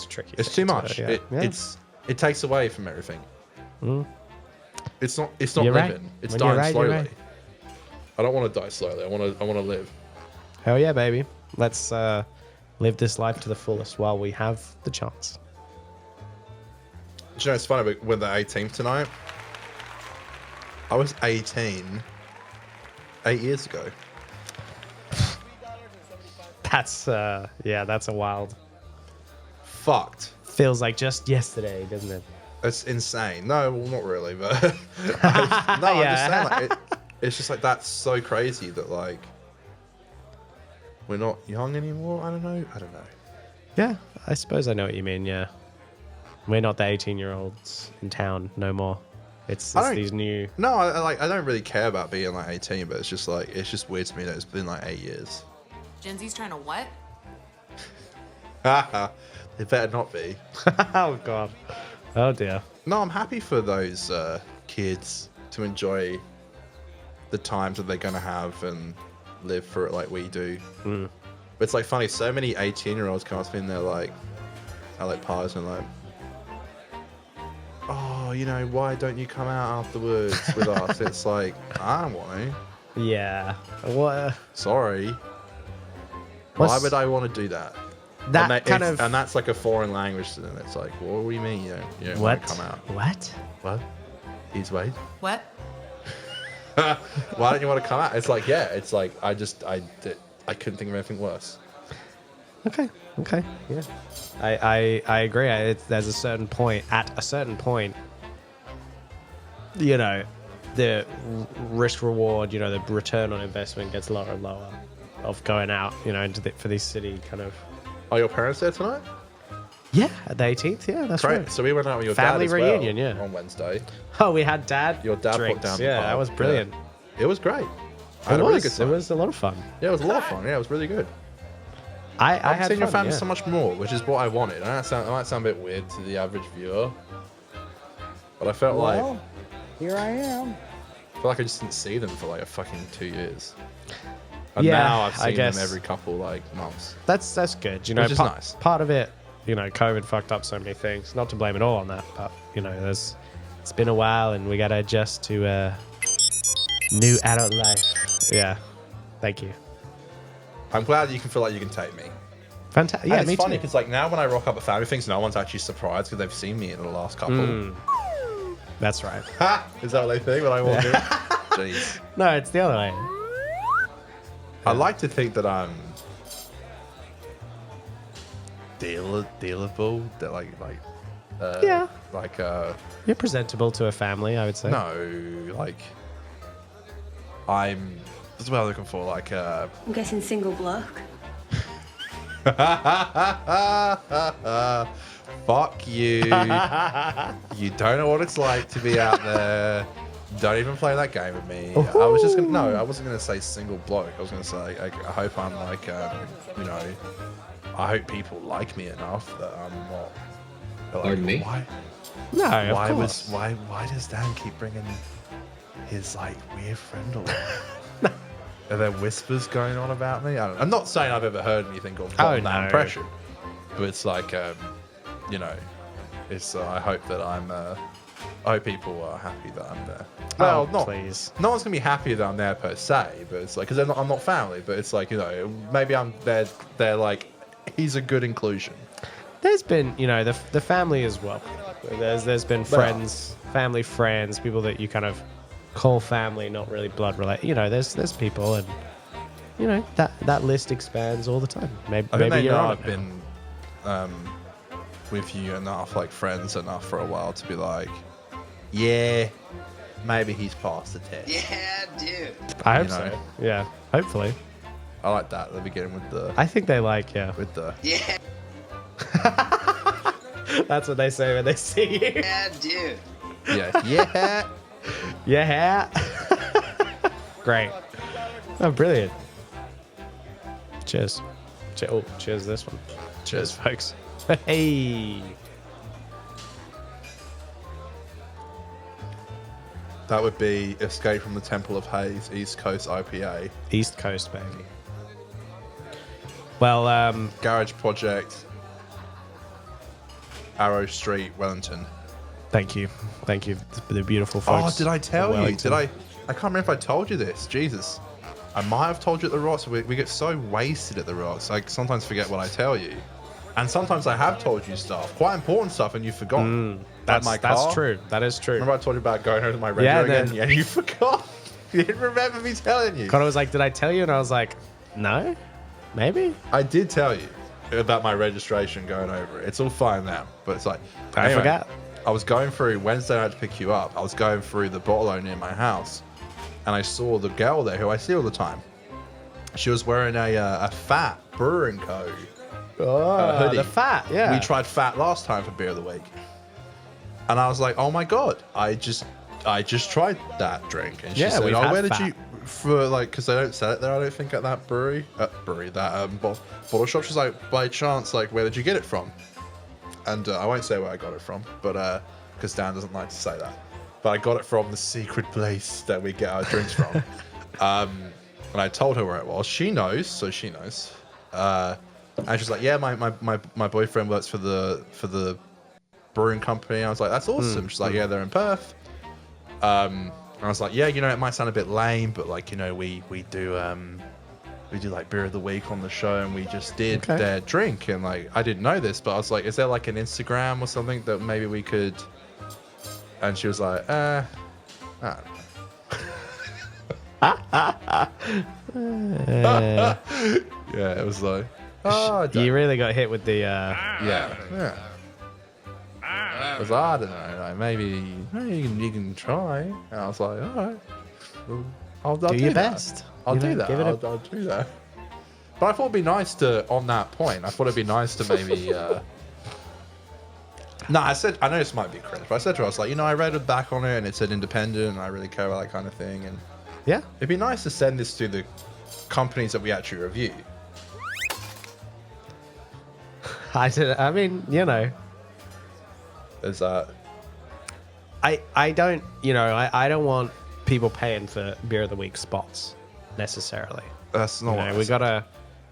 tricky. It's too much. It takes away from everything. It's not living. Right. It's dying slowly. Right. I don't want to die slowly. I want to live. Hell yeah, baby. Let's live this life to the fullest while we have the chance. Do you know, it's funny, but when the 18th tonight, I was 18 8 years ago. That's that's a wild. Fucked. Feels like just yesterday, doesn't it? It's insane. No, well, not really, but I'm just saying, like, it's just like, that's so crazy that like we're not young anymore. I don't know. Yeah, I suppose I know what you mean. Yeah, we're not the 18-year-olds in town no more. It's these new. No, I don't really care about being like 18, but it's just like, it's just weird to me that it's been like 8 years. Gen Z's trying to what? It better not be. Oh god. Oh dear. No, I'm happy for those kids to enjoy the times that they're gonna have and live for it like we do. But it's like funny, so many 18-year-olds come up to me and they're like, I like parties and like, oh, you know, why don't you come out afterwards with us? It's like, I don't want to. Yeah. What? Sorry. Why would I want to do that? That and that's like a foreign language to them. It's like, what do you mean you don't want to come out? What? He's Wade. What? Why don't you want to come out? It's like, yeah. It's like I couldn't think of anything worse. Okay. Yeah. I agree. There's a certain point. At a certain point, you know, the risk reward, you know, the return on investment gets lower and lower of going out, you know, for these city kind of. Are your parents there tonight? Yeah, the 18th. Yeah, that's Great. right. So we went out with your family dad as reunion. well Yeah, on Wednesday. Oh, we had dad. Your dad drinks. put down. Yeah, that was brilliant. Yeah. It was great. I It had a really was. good time. It was a lot of fun. Yeah, it was a lot of fun. Yeah, it was really good. I I've had seen your fun, family yeah. so much more, which is what I wanted. I might sound a bit weird to the average viewer, but I felt like Here I am. I just didn't see them for like a fucking 2 years. And Yeah, now I've I seen guess. them every couple like months. That's good. You know, Which is nice. Part of it, you know, COVID fucked up so many things. Not to blame it all on that, but you know, it's been a while, and we got to adjust to new adult life. Yeah, thank you. I'm glad you can feel like you can take me. Fantastic. And Yeah, it's me funny too. because like now when I rock up at family things, no one's actually surprised because they've seen me in the last couple. That's right. Ha! Is that what they think when I walk in? Jeez. No, it's the other way. I like to think that I'm dealable. That Yeah. Like You're presentable to a family, I would say. no, like I'm. What's what I'm looking for? Like I'm guessing single bloke. fuck you. You don't know what it's like to be out there. Don't even play that game with me. I was just gonna I wasn't gonna say single bloke. I was gonna say I hope I'm like you know, I hope people like me enough that I'm not. Like, Pardon me? Why? No, of course. Why does Dan keep bringing his like weird friend along? Are there whispers going on about me? I don't know. I'm not saying I've ever heard anything or gotten that impression, but it's like you know, it's I hope that I'm. I hope people are happy that I'm there. Well, please. No one's gonna be happy that I'm there per se, but it's like because I'm not family, but it's like, you know, maybe I'm there. They're like, he's a good inclusion. There's been, you know, the family as well. There's been friends, family friends, people that you kind of call family, not really blood related. You know, there's people, and you know that list expands all the time. Maybe I think they you're know on I've it now. been with you enough, like friends enough for a while to be like, yeah, maybe he's passed the test. Yeah, dude. I hope so. Yeah, hopefully. I like that at the beginning with the. I think they like, yeah. With the. Yeah. That's what they say when they see you. Yeah, dude. Yeah. Yeah. Yeah. Great. Oh, brilliant. Cheers. Oh, cheers this one. Cheers, folks. Hey. That would be Escape from the Temple of Haze, East Coast IPA. East Coast, baby. Well, Garage Project, Arrow Street, Wellington. Thank you. Thank you for the beautiful folks. Oh, did I tell you? Wellington. I can't remember if I told you this. Jesus. I might have told you at the Rocks. We get so wasted at the Rocks. I sometimes forget what I tell you. And sometimes I have told you stuff, quite important stuff, and you've forgotten. That's true. That is true. Remember I told you about going over to my radio again? Yeah, you forgot. You didn't remember me telling you. Conor was like, did I tell you? And I was like, no, maybe. I did tell you about my registration going over it. It's all fine now, but it's like... I forgot. I was going through, Wednesday night to pick you up, I was going through the bottle near my house, and I saw the girl there who I see all the time. She was wearing a Fat Brewing Co. Oh, the Fat, yeah. We tried Fat last time for Beer of the Week. And I was like, oh my God, I just tried that drink. And she said, oh, where did you, for like, because they don't sell it there, I don't think, at that bottle shop. She's like, by chance, like, where did you get it from? and I won't say where I got it from, but because Dan doesn't like to say that. But I got it from the secret place that we get our drinks from. And I told her where it was. She knows, so she knows. And she's like, "Yeah, my boyfriend works for the brewing company." I was like, "That's awesome." She's like, "Yeah, they're in Perth." I was like, "Yeah, you know, it might sound a bit lame, but like, you know, we do like beer of the week on the show, and we just did their drink." And like, I didn't know this, but I was like, "Is there like an Instagram or something that maybe we could?" And she was like, I don't know. Yeah, it was like, you really got hit with the yeah. I was like, I don't know, like maybe you can try. And I was like, all right, I'll do your that. best. I'll You do know, that. give it I'll do that. But I thought it'd be nice to, on that point, I thought it'd be nice to maybe. No, I know this might be cringe, but I said to her, I was like, you know, I read back on it and it said independent, and I really care about that kind of thing, and yeah, it'd be nice to send this to the companies that we actually review. I mean, you know, There's that. I don't, you know, I don't want people paying for beer of the week spots necessarily. That's not You what know, I said.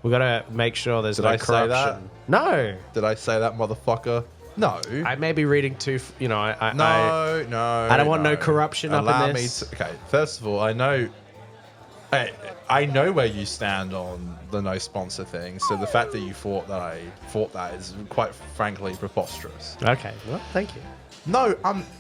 we gotta make sure there's Did no I say corruption. that? No, Did I say that, motherfucker? No. I may be reading too. You know, I I don't want no corruption up in this. Okay, first of all, I know where you stand on the no sponsor thing. So the fact that you thought that is quite frankly preposterous. Okay, well, thank you. No,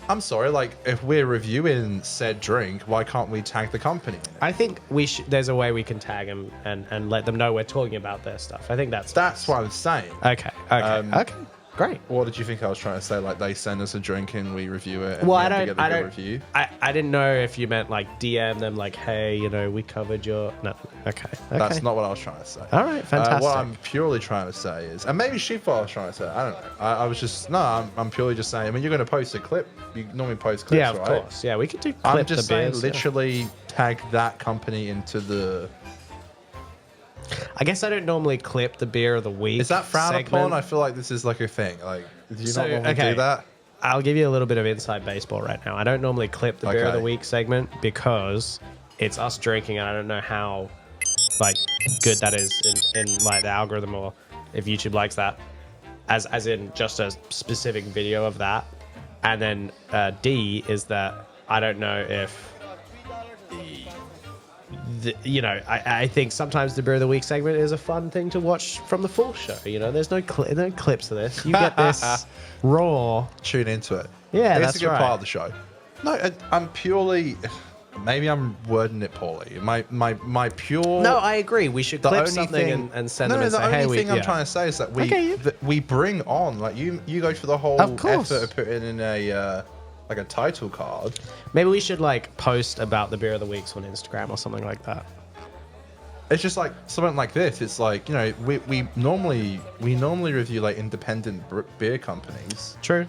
I'm sorry. Like, if we're reviewing said drink, why can't we tag the company in it? I think there's a way we can tag them and let them know we're talking about their stuff. I think that's what I'm saying. Okay. Okay. Great. What did you think I was trying to say? Like, they send us a drink and we review it. And Well, we I have to don't. get I a good don't. review. I didn't know if you meant like DM them, like, hey, you know, we covered your. No. Okay. That's not what I was trying to say. All right. Fantastic. What I'm purely trying to say is, and maybe she thought I was trying to say, I don't know. I was just, I'm purely just saying, I mean, you're going to post a clip. You normally post clips, yeah, of right? course. Yeah, we could do. I'm Clip just the saying, beers, literally tag that company into the. I guess I don't normally clip the beer of the week. Is that frowned segment. upon? I feel like this is like a thing. Like, do you not want to do that? I'll give you a little bit of inside baseball right now. I don't normally clip the beer of the Okay. week segment because it's us drinking, and I don't know how like good that is in like the algorithm, or if YouTube likes that, as in just a specific video of that. And then D is that I don't know if. You know, I think sometimes the beer of the week segment is a fun thing to watch from the full show. You know, there's no clips of this. You get this raw. Tune into it. Yeah, it's that's a good right. part of the show. No, I'm purely. Maybe I'm wording it poorly. My pure. No, I agree. We should the clip only something thing, and send no, them and the say, only hey, thing I'm trying to say is that we bring on, like, you go for the whole Of course. effort of putting in a like a title card. Maybe we should like post about the beer of the weeks on Instagram or something like that. It's just like something like this. It's like, you know, we normally review like independent beer companies. True.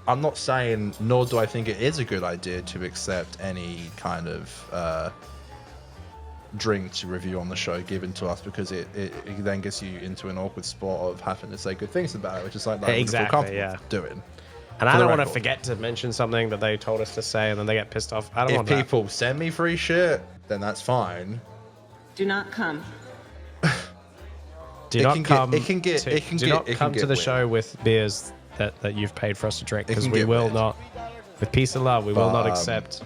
I'm not saying, nor do I think it is a good idea to accept any kind of drink to review on the show given to us, because it then gets you into an awkward spot of having to say good things about it, which is like that Exactly, yeah. doing. And I don't want to forget to mention something that they told us to say, and then they get pissed off. I don't If want that. people send me free shit, then that's fine. Do not come. Do not come to the weird. show with beers that you've paid for us to drink, because can we get will weird. not, with peace and love, we will not accept.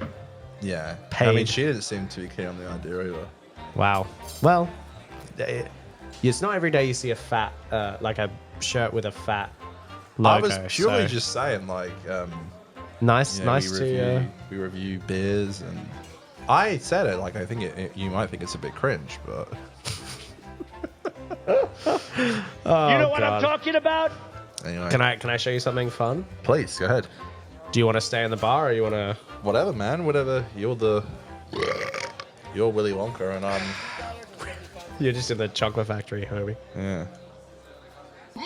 Yeah. Paid. I mean, she didn't seem to be keen on the idea either. Wow. Well, it's not every day you see a fat, like a shirt with a fat logo. I was purely so just saying, like, nice you know, to. we review beers, and I said it like, I think you might think it's a bit cringe, but Oh, You know what God. I'm talking about? anyway. Can I show you something fun? Please go ahead. Do you want to stay in the bar, or you want to? Whatever, man. Whatever. You're Willy Wonka, and I'm. You're just in the chocolate factory, Hobie. Yeah. Do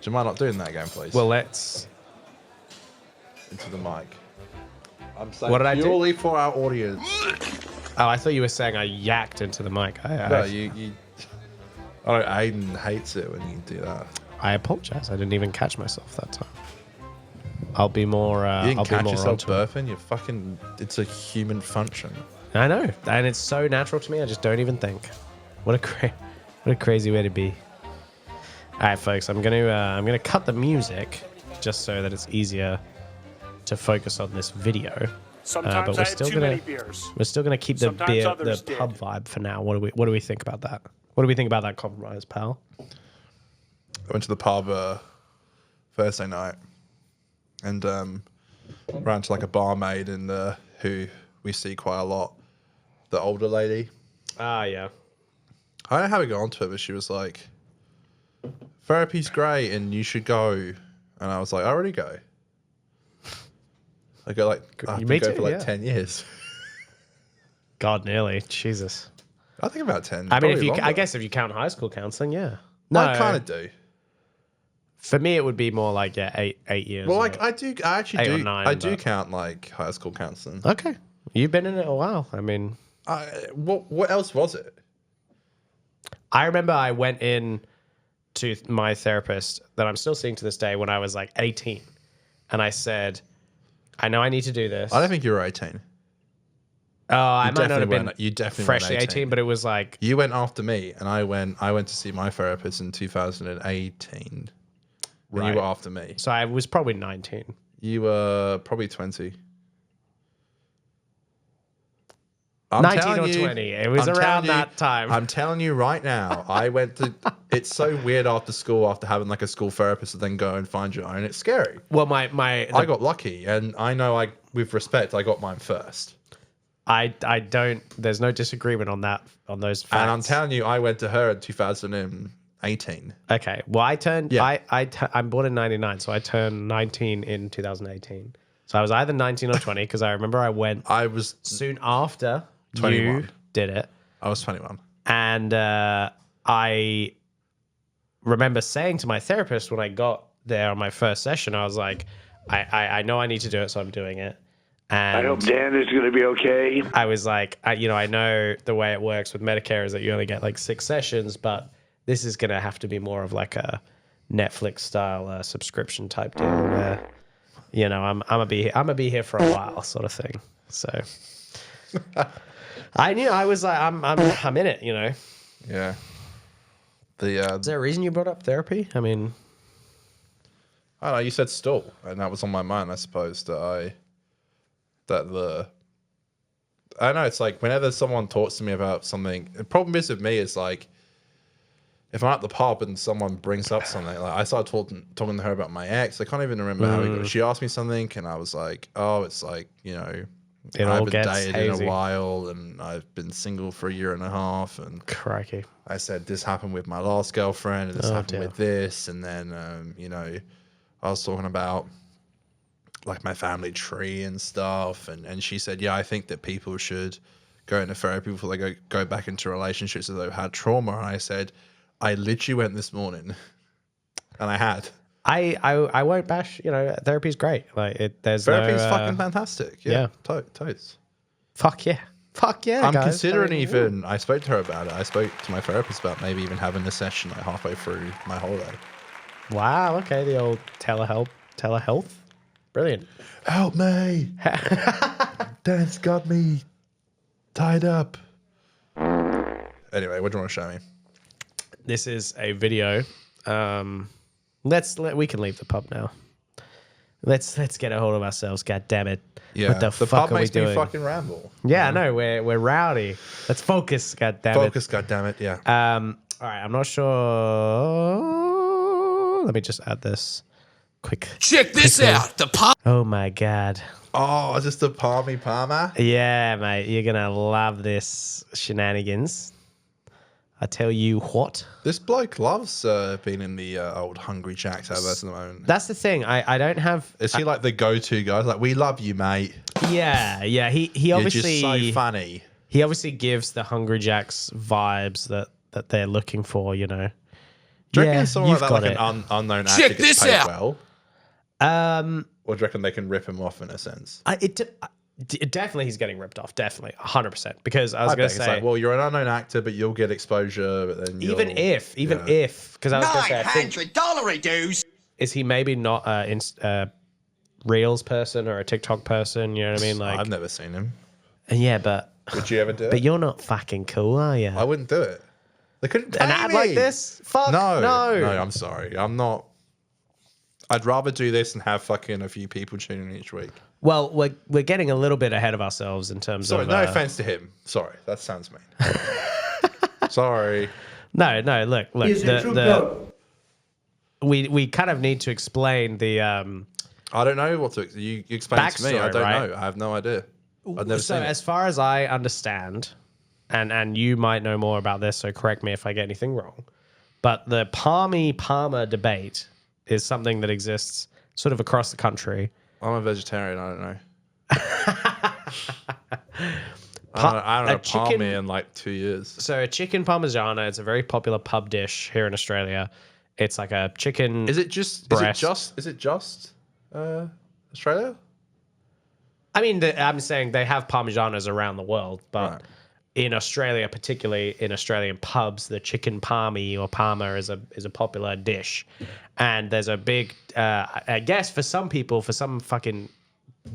you mind not doing that again, please? Well, let's. Into the mic. I'm saying What did I do? purely for our audience. Oh, I thought you were saying I yacked into the mic. No, you Oh, Aiden hates it when you do that. I apologize. I didn't even catch myself that time. I'll be more. You didn't I'll be catch more yourself onto it. burping. You're fucking. It's a human function. I know, and it's so natural to me. I just don't even think. What a crazy way to be. All right, folks. I'm gonna cut the music just so that it's easier to focus on this video. Sometimes but I had too many beers. We're still gonna keep the Sometimes beer, the others did. pub vibe for now. What do we think about that? What do we think about that compromise, pal? I went to the pub Thursday night and ran to like a barmaid and who we see quite a lot, the older lady. Ah, yeah. I don't know how we got onto it, but she was like, "Therapy's great and you should go." And I was like, "I already go." I go like I've been going for like 10 years. God, nearly. Jesus. I think about 10. I mean, probably longer. I guess if you count high school counseling, yeah. No, I kind of do. For me, it would be more like 8 years. Well, like I actually 8 or do. 9, I do but- count like high school counseling. Okay, you've been in it a while. I mean, what else was it? I remember I went in to my therapist that I'm still seeing to this day when I was like 18, and I said, "I know I need to do this." I don't think you were 18. Oh, I might not have been. You definitely freshly weren't 18, but it was like you went after me, and I went to see my therapist in 2018. And you were after me. So I was probably 19. You were probably 20. 19 or 20. It was around that time. I'm telling you right now, I went to. It's so weird after school, after having like a school therapist, to then go and find your own. It's scary. Well, I got lucky, and I know with respect, I got mine first. I don't. There's no disagreement on that. On those facts. And I'm telling you, I went to her in 2018. Okay. Well, I turned. Yeah. I'm born in '99, so I turned 19 in 2018. So I was either 19 or 20 because I remember I went. I was soon after 21. you did it. I was 21. And I remember saying to my therapist when I got there on my first session, I was like, I know I need to do it, so I'm doing it. And I hope Dan is going to be okay. I was like, I know the way it works with Medicare is that you only get like 6 sessions, but this is going to have to be more of like a Netflix style subscription type deal where, I'm gonna be here for a while, sort of thing. So I knew I was like, I'm in it, Yeah. Is there a reason you brought up therapy? I mean, I don't know. You said stall, and that was on my mind. I suppose I know it's like whenever someone talks to me about something. The problem is with me is like if I'm at the pub and someone brings up something, like I started talking to her about my ex. I can't even remember how we got. She asked me something, and I was like, "Oh, it's like It I all haven't gets dated hazy. in a while, and I've been single for 1.5 years." And crikey. I said, "This happened with my last girlfriend, and this happened dear. with this," and then I was talking about like my family tree and stuff, and she said, "Yeah, I think that people should go into therapy before they go back into relationships if they've had trauma." And I said, "I literally went this morning," and I had. I won't bash. Therapy's great. Like there's Therapy's no, fucking fantastic. Yeah, totes. Fuck yeah. I'm guys. considering I mean, even. I spoke to her about it. I spoke to my therapist about maybe even having a session like halfway through my holiday. Wow. Okay. The old telehealth. Brilliant. Help me! Dan's got me tied up. Anyway, what do you want to show me? This is a video. We can leave the pub now. Let's get a hold of ourselves. God damn it! Yeah, what the the fuck pub are we makes me doing? fucking ramble. Yeah, I know. We're rowdy. Let's focus. God damn it. Focus, God damn it. Yeah. All right. I'm not sure. Let me just add this. Quick. Check this out. The pub. Oh my god. Oh, is this the Parma? Yeah, mate. You're gonna love this shenanigans. I tell you what. This bloke loves being in the old Hungry Jack's adverts at the moment. That's the thing. I don't have. Is he like the go-to guy? Like, we love you, mate. Yeah. He You're obviously just so funny. He obviously gives the Hungry Jack's vibes that they're looking for. Do you reckon someone like that, got like it. an unknown actor, gets paid well? Or do you reckon they can rip him off in a sense? Definitely, he's getting ripped off. Definitely, 100%. Because I was going to say, it's like, well, you're an unknown actor, but you'll get exposure. But then even if, because I was going to say, I think, $900 dues. is he maybe not a Reels person or a TikTok person? You know what I mean? Like, I've never seen him. Yeah, but would you ever do it? But you're not fucking cool, are you? I wouldn't do it. They couldn't pay an ad me. like this? Fuck no. No, I'm sorry. I'm not. I'd rather do this and have fucking a few people tuning in each week. Well, we're getting a little bit ahead of ourselves in terms Sorry, of. no offense to him. Sorry, that sounds mean. Sorry. No. Look. We kind of need to explain the. I don't know what to. You explain it to me. I don't know. I have no idea. I've never seen it. As far as I understand, and you might know more about this, so correct me if I get anything wrong. But the Parma debate is something that exists sort of across the country. I'm a vegetarian. I don't know. I haven't had Parmi in like 2 years. So a chicken parmigiana, it's a very popular pub dish here in Australia. It's like a chicken. Is it just Australia? I mean, I'm saying they have parmigianas around the world, but in Australia, particularly in Australian pubs, the chicken parmi or parma is a popular dish, and there's a big, I guess for some people, for some fucking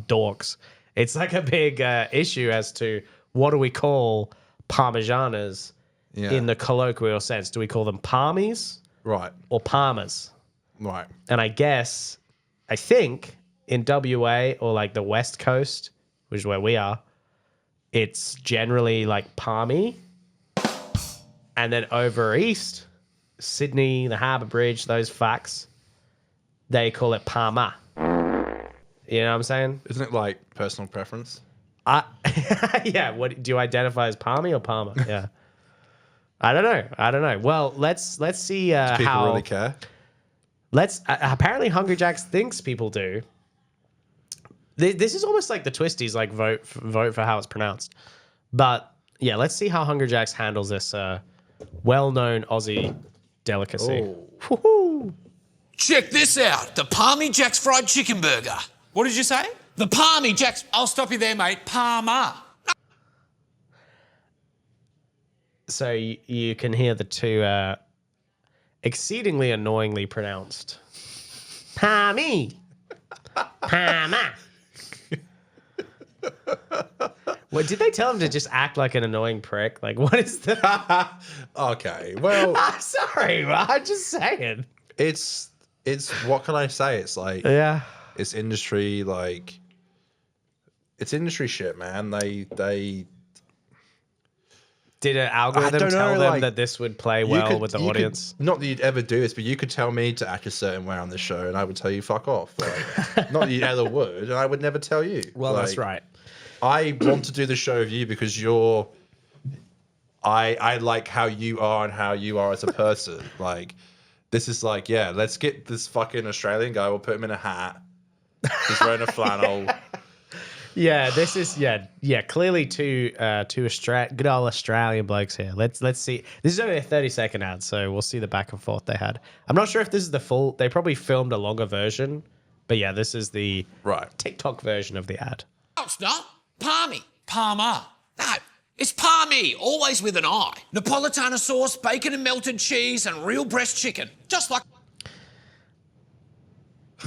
dorks, it's like a big issue as to what do we call parmigianas in the colloquial sense? Do we call them parmies, or parmas, And I think in WA or like the West Coast, which is where we are, it's generally like Parmi. And then over east, Sydney, the Harbour Bridge, those fucks, they call it Parma. You know what I'm saying? Isn't it like personal preference? Yeah. What do you identify as Parmi or Parma? Yeah. I don't know. Well, let's see Do people how really care. Apparently Hungry Jacks thinks people do. This is almost like the Twisties, like vote for how it's pronounced. But yeah, let's see how Hungry Jacks handles this well-known Aussie delicacy. Woohoo! Check this out. The Parmi Jack's fried chicken burger. What did you say? The Parmi Jack's... I'll stop you there, mate. Parma. So you can hear the two exceedingly annoyingly pronounced. Parmi. Parma. What did they tell him to just act like an annoying prick? Like, what is the? Okay, well, I'm sorry, I'm just saying. It's what can I say? It's like it's industry it's industry shit, man. They did an algorithm tell them that this would play well with the audience? Not that you'd ever do this, but you could tell me to act a certain way on this show, and I would tell you fuck off. Like, not that you ever would, and I would never tell you. Well, that's right. I want to do the show with you because I like how you are and how you are as a person. Like, this is like, yeah, let's get this fucking Australian guy. We'll put him in a hat. He's wearing a flannel. Yeah, this is clearly two good old Australian blokes here. Let's see. This is only a 30-second ad, so we'll see the back and forth they had. I'm not sure if this is the full. They probably filmed a longer version, but yeah, this is the TikTok version of the ad. No, it's not. Parmi. Parma. No, it's Parmi, always with an I. Napolitana sauce, bacon and melted cheese, and real breast chicken. Just like...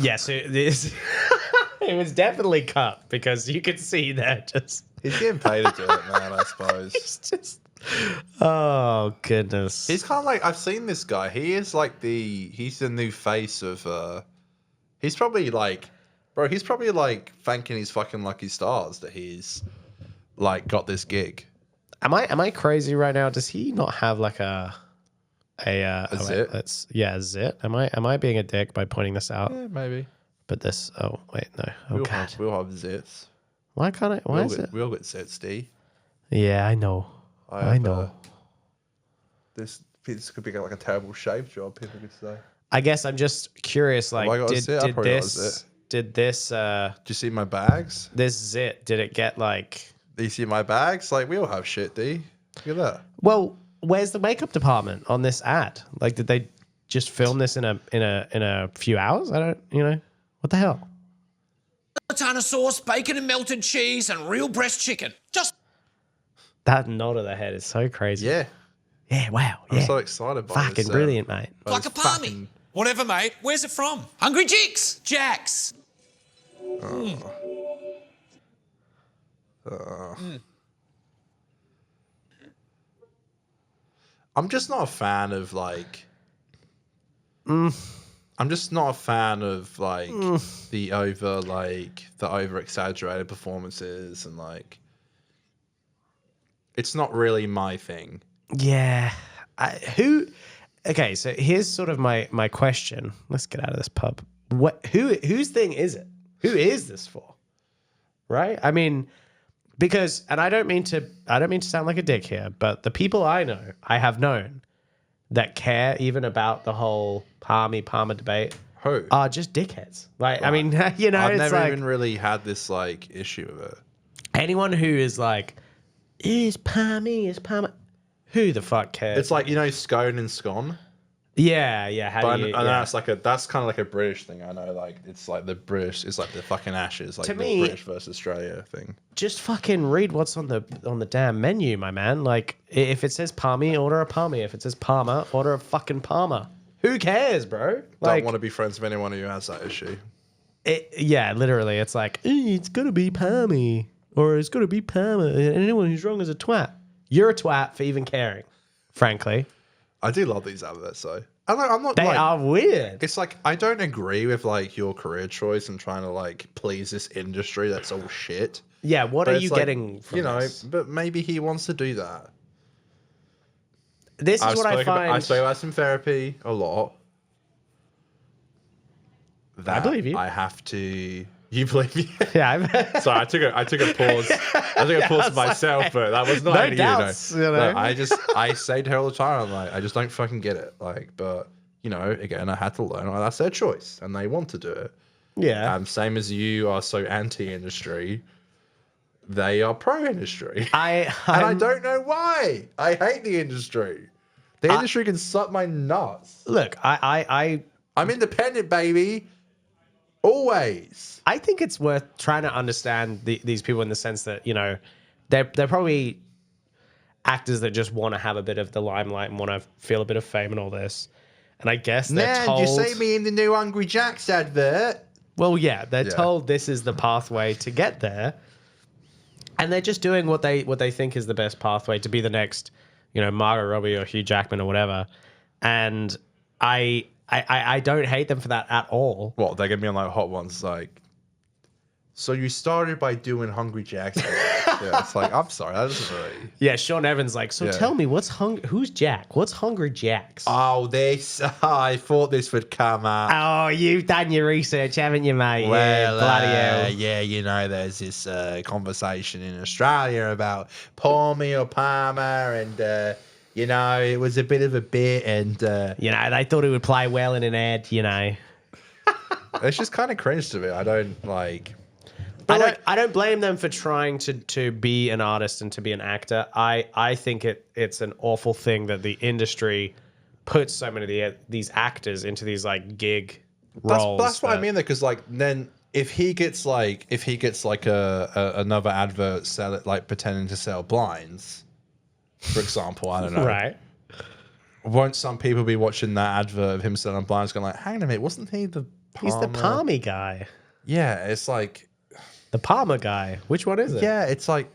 Yeah, so this... It was definitely cut because you could see that just... He's getting paid to do it, man, I suppose. It's just... Oh, goodness. He's kind of like... I've seen this guy. He is like he's the new face of... He's probably like... Bro, he's probably like thanking his fucking lucky stars that he's like got this gig. Am I crazy right now? Does he not have like a zit? A zit? Am I being a dick by pointing this out? Yeah, maybe. But this... Oh, wait, no. Oh, God. We'll have zits. Why can't I... Why is it... We all get zits, D. Yeah, I know. I know. This could be like a terrible shave job, people could say. I guess I'm just curious, like, did this... Do you see my bags? This zit, did it get like... Do you see my bags? Like, we all have shit, D. Look at that. Well, where's the makeup department on this ad? Like, did they just film this in a few hours? I don't, what the hell? Napolitana sauce, bacon and melted cheese, and real breast chicken. Just That nod of the head is so crazy. Yeah. Yeah, wow. I'm Yeah. so excited by Fucking this. brilliant, mate. like a Parmi. Whatever, mate. Where's it from? Hungry Jicks. Jacks. I'm just not a fan of like. I'm just not a fan of like the over exaggerated performances and like. It's not really my thing. Yeah. Okay, so here's sort of my question. Let's get out of this pub. Whose thing is it? Who is this for? Right? I mean, because, and I don't mean to sound like a dick here, but the people I have known that care even about the whole Parma debate are just dickheads. Like, right. I mean, you know, I've it's never like, even really had this like issue with it. Anyone who is like, is Parma? Who the fuck cares? It's like, you know, scone and scone. Yeah, yeah. How do you? That's kind of like a British thing. I know, like it's like the British. It's like the fucking Ashes, like To the me, British versus Australia thing. Just fucking read what's on the damn menu, my man. Like, if it says Parmi, order a Parmi. If it says Parma, order a fucking Parma. Who cares, bro? Like, Don't want to be friends with anyone who has that issue. Yeah, literally, it's like it's gotta be Parmi or it's gotta be Parma. And anyone who's wrong is a twat. You're a twat for even caring, frankly. I do love these adverts, though. I'm not. They like, are weird. It's like I don't agree with like your career choice and trying to like please this industry that's all shit. Yeah, what But are it's you like, getting from this? But maybe he wants to do that. This is what I find. I spoke about some therapy a lot. I believe you. I have to. You believe me? Yeah. Sorry, I took a pause. I took a pause myself, but that was not No any doubts, you know. you know? No, I say to her all the time, I'm like, I just don't fucking get it. Like, but you know, again, I had to learn. Like, that's their choice, and they want to do it. Yeah. Same as you are so anti-industry, they are pro-industry. And I don't know why. I hate the industry. The industry can suck my nuts. Look, I'm independent, baby. Always. I think it's worth trying to understand these people in the sense that, you know, they're probably actors that just want to have a bit of the limelight and want to feel a bit of fame and all this. And I guess they're told... you see me in the new Hungry Jack's advert? Well, yeah, they're told this is the pathway to get there. And they're just doing what they think is the best pathway to be the next, you know, Margot Robbie or Hugh Jackman or whatever. And I don't hate them for that at all. What, they're going to be on like Hot Ones, like, so you started by doing Hungry Jack's. Yeah, it's like, I'm sorry, that doesn't really... Yeah, Sean Evans like, so Yeah. tell me, who's Jack? What's Hungry Jack's? Oh, I thought this would come up. Oh, you've done your research, haven't you, mate? Well, yeah, bloody hell. yeah, you know, there's this conversation in Australia about Parmi or Parma, and you know, it was a bit of a bit, and you know, they thought it would play well in an ad. You know, it's just kind of cringe to me. I don't like. I don't blame them for trying to be an artist and to be an actor. I think it's an awful thing that the industry puts so many of these actors into these like gig roles. That's what I mean, though, because like then if he gets like another advert sell it like pretending to sell blinds, for example, I don't know, right? Won't some people be watching that advert of him selling blinds, going like, "Hang on a minute, wasn't he the He's the Parmi guy." Yeah, it's like. The Parma guy. Which one is it? Yeah, it's like,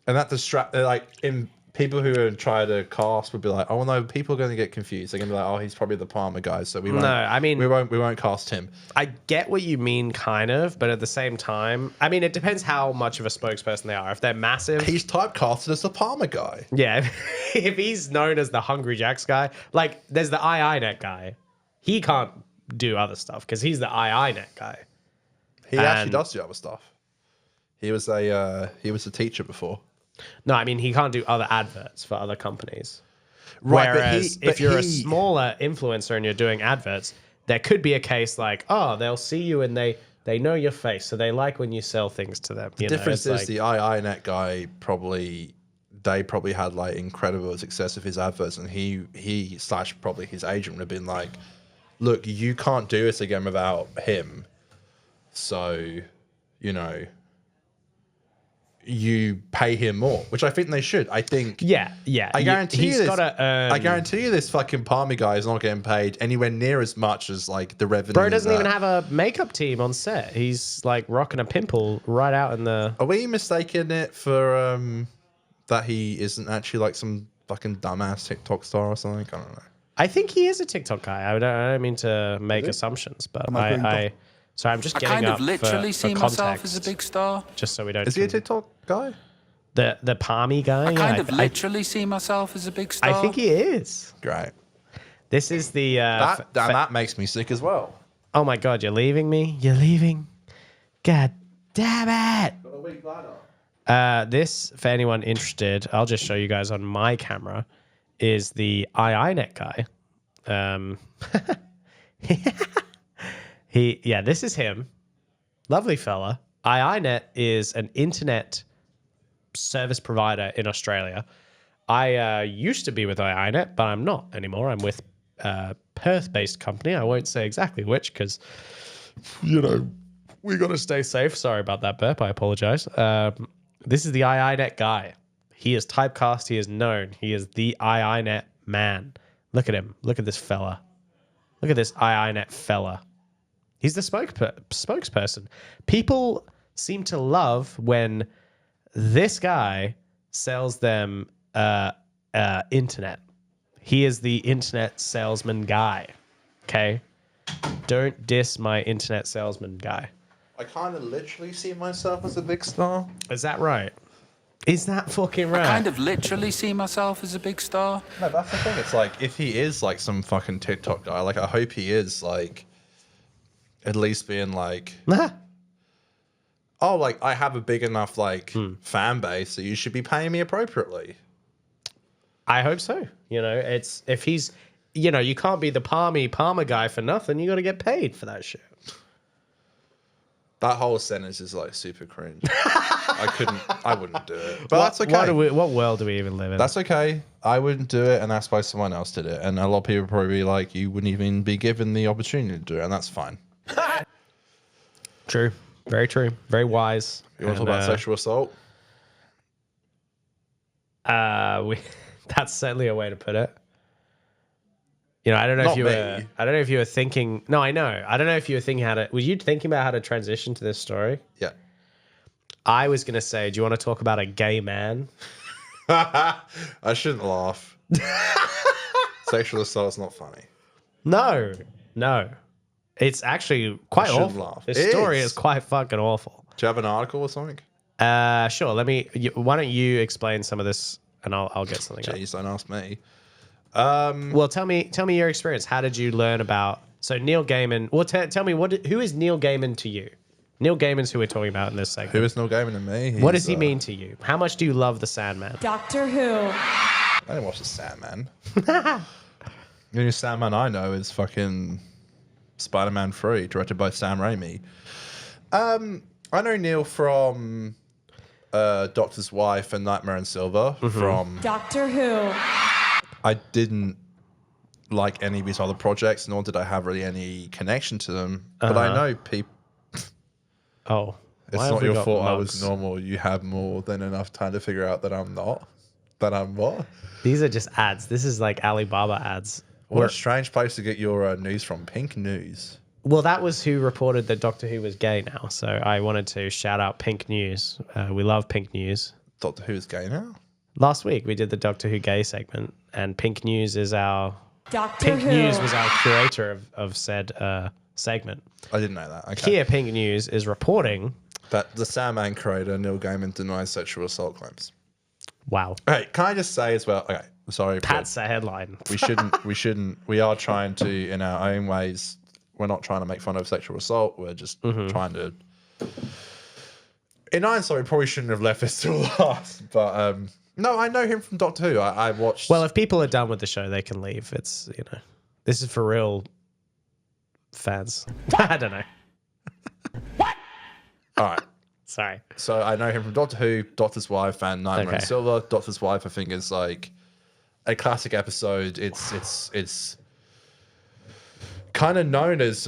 and that like in people who are trying to cast would be like, oh no, people are going to get confused. They're going to be like, oh, he's probably the Parma guy, so we won't. No, I mean, we won't cast him. I get what you mean, kind of, but at the same time, I mean, it depends how much of a spokesperson they are. If they're massive, he's typecasted as the Parma guy. Yeah, if he's known as the Hungry Jack's guy, like there's the IINet guy. He can't do other stuff because he's the IINet guy. He actually does do other stuff. He was a teacher before. No, I mean he can't do other adverts for other companies. Right, whereas if you're a smaller influencer and you're doing adverts, there could be a case like, oh, they'll see you and they know your face, so they like when you sell things to them. The difference is the IINet guy probably had like incredible success with his adverts, and he / probably his agent would have been like, look, you can't do this again without him. So, you know, you pay him more, which I think they should. I think. Yeah. I guarantee he's you this. gotta earn. I guarantee you this fucking Parmi guy is not getting paid anywhere near as much as like the revenue. Bro doesn't even have a makeup team on set. He's like rocking a pimple right out in the. Are we mistaking it for that he isn't actually like some fucking dumbass TikTok star or something? I don't know. I think he is a TikTok guy. I don't mean to make assumptions, but so I'm just getting up literally for see context, myself as a big star. just so we don't. Is he a TikTok guy? The Parmi guy? I kind of literally see myself as a big star. I think he is. Great. This is the that makes me sick as well. Oh my god, you're leaving me? You're leaving? God damn it! This, for anyone interested, I'll just show you guys on my camera, is the iiNet guy. This is him. Lovely fella. iiNet is an internet service provider in Australia. I used to be with iiNet, but I'm not anymore. I'm with a Perth-based company. I won't say exactly which because, you know, we got to stay safe. Sorry about that burp. I apologize. This is the iiNet guy. He is typecast. He is known. He is the iiNet man. Look at him. Look at this fella. Look at this iiNet fella. He's the spokesperson. People seem to love when this guy sells them internet. He is the internet salesman guy. Okay? Don't diss my internet salesman guy. I kind of literally see myself as a big star. Is that right? Is that fucking right? I kind of literally see myself as a big star. No, that's the thing. It's like, if he is like some fucking TikTok guy, like I hope he is like at least being like, oh, like I have a big enough like fan base, so you should be paying me appropriately. I hope so. You know, it's if he's, you know, you can't be the Parma guy for nothing. You got to get paid for that shit. That whole sentence is like super cringe. I wouldn't do it. But that's okay. What world do we even live in? That's okay. I wouldn't do it, and that's why someone else did it. And a lot of people probably be like, you wouldn't even be given the opportunity to do it, and that's fine. True. Very true. Very wise. You want to talk about sexual assault? That's certainly a way to put it. You know, I don't know if you were thinking. No, I know. I don't know if you were thinking were you thinking about how to transition to this story? Yeah. I was gonna say, do you want to talk about a gay man? I shouldn't laugh. Sexual assault is not funny. No. It's actually quite awful. Laugh. This story is quite fucking awful. Do you have an article or something? Sure. Why don't you explain some of this, and I'll get something. Jeez, don't ask me. Well, tell me your experience. How did you learn about? So Neil Gaiman. Well, tell me who is Neil Gaiman to you? Neil Gaiman's who we're talking about in this segment. Who is Neil Gaiman to me? What does he mean to you? How much do you love the Sandman? Doctor Who. I didn't watch the Sandman. The only Sandman I know is fucking Spider-Man 3, directed by Sam Raimi. I know Neil from Doctor's Wife and Nightmare in Silver. From Doctor Who. I didn't like any of his other projects, nor did I have really any connection to them. But I know people. Oh, it's not your fault. I was normal. You have more than enough time to figure out that I'm not. That I'm what? These are just ads. This is like Alibaba ads. What a strange place to get your news from. Pink News. Well, that was who reported that Doctor Who was gay now. So I wanted to shout out Pink News. We love Pink News. Doctor Who is gay now? Last week we did the Doctor Who gay segment, and Pink News is our Doctor News was our curator of said segment. I didn't know that. Okay. Here, Pink News is reporting that the Sandman creator Neil Gaiman denies sexual assault claims. Wow. Okay, can I just say as well? Okay, sorry. That's a headline. We shouldn't. We are trying to, in our own ways. We're not trying to make fun of sexual assault. We're just trying to. In hindsight, we probably shouldn't have left this till last. But no, I know him from Doctor Who. I watched. Well, if people are done with the show, they can leave. It's this is for real fans. I don't know. What? All right. Sorry. So I know him from Doctor Who, Doctor's Wife, and Nightmare in Silver. Doctor's Wife, I think, is like a classic episode. It's kind of known as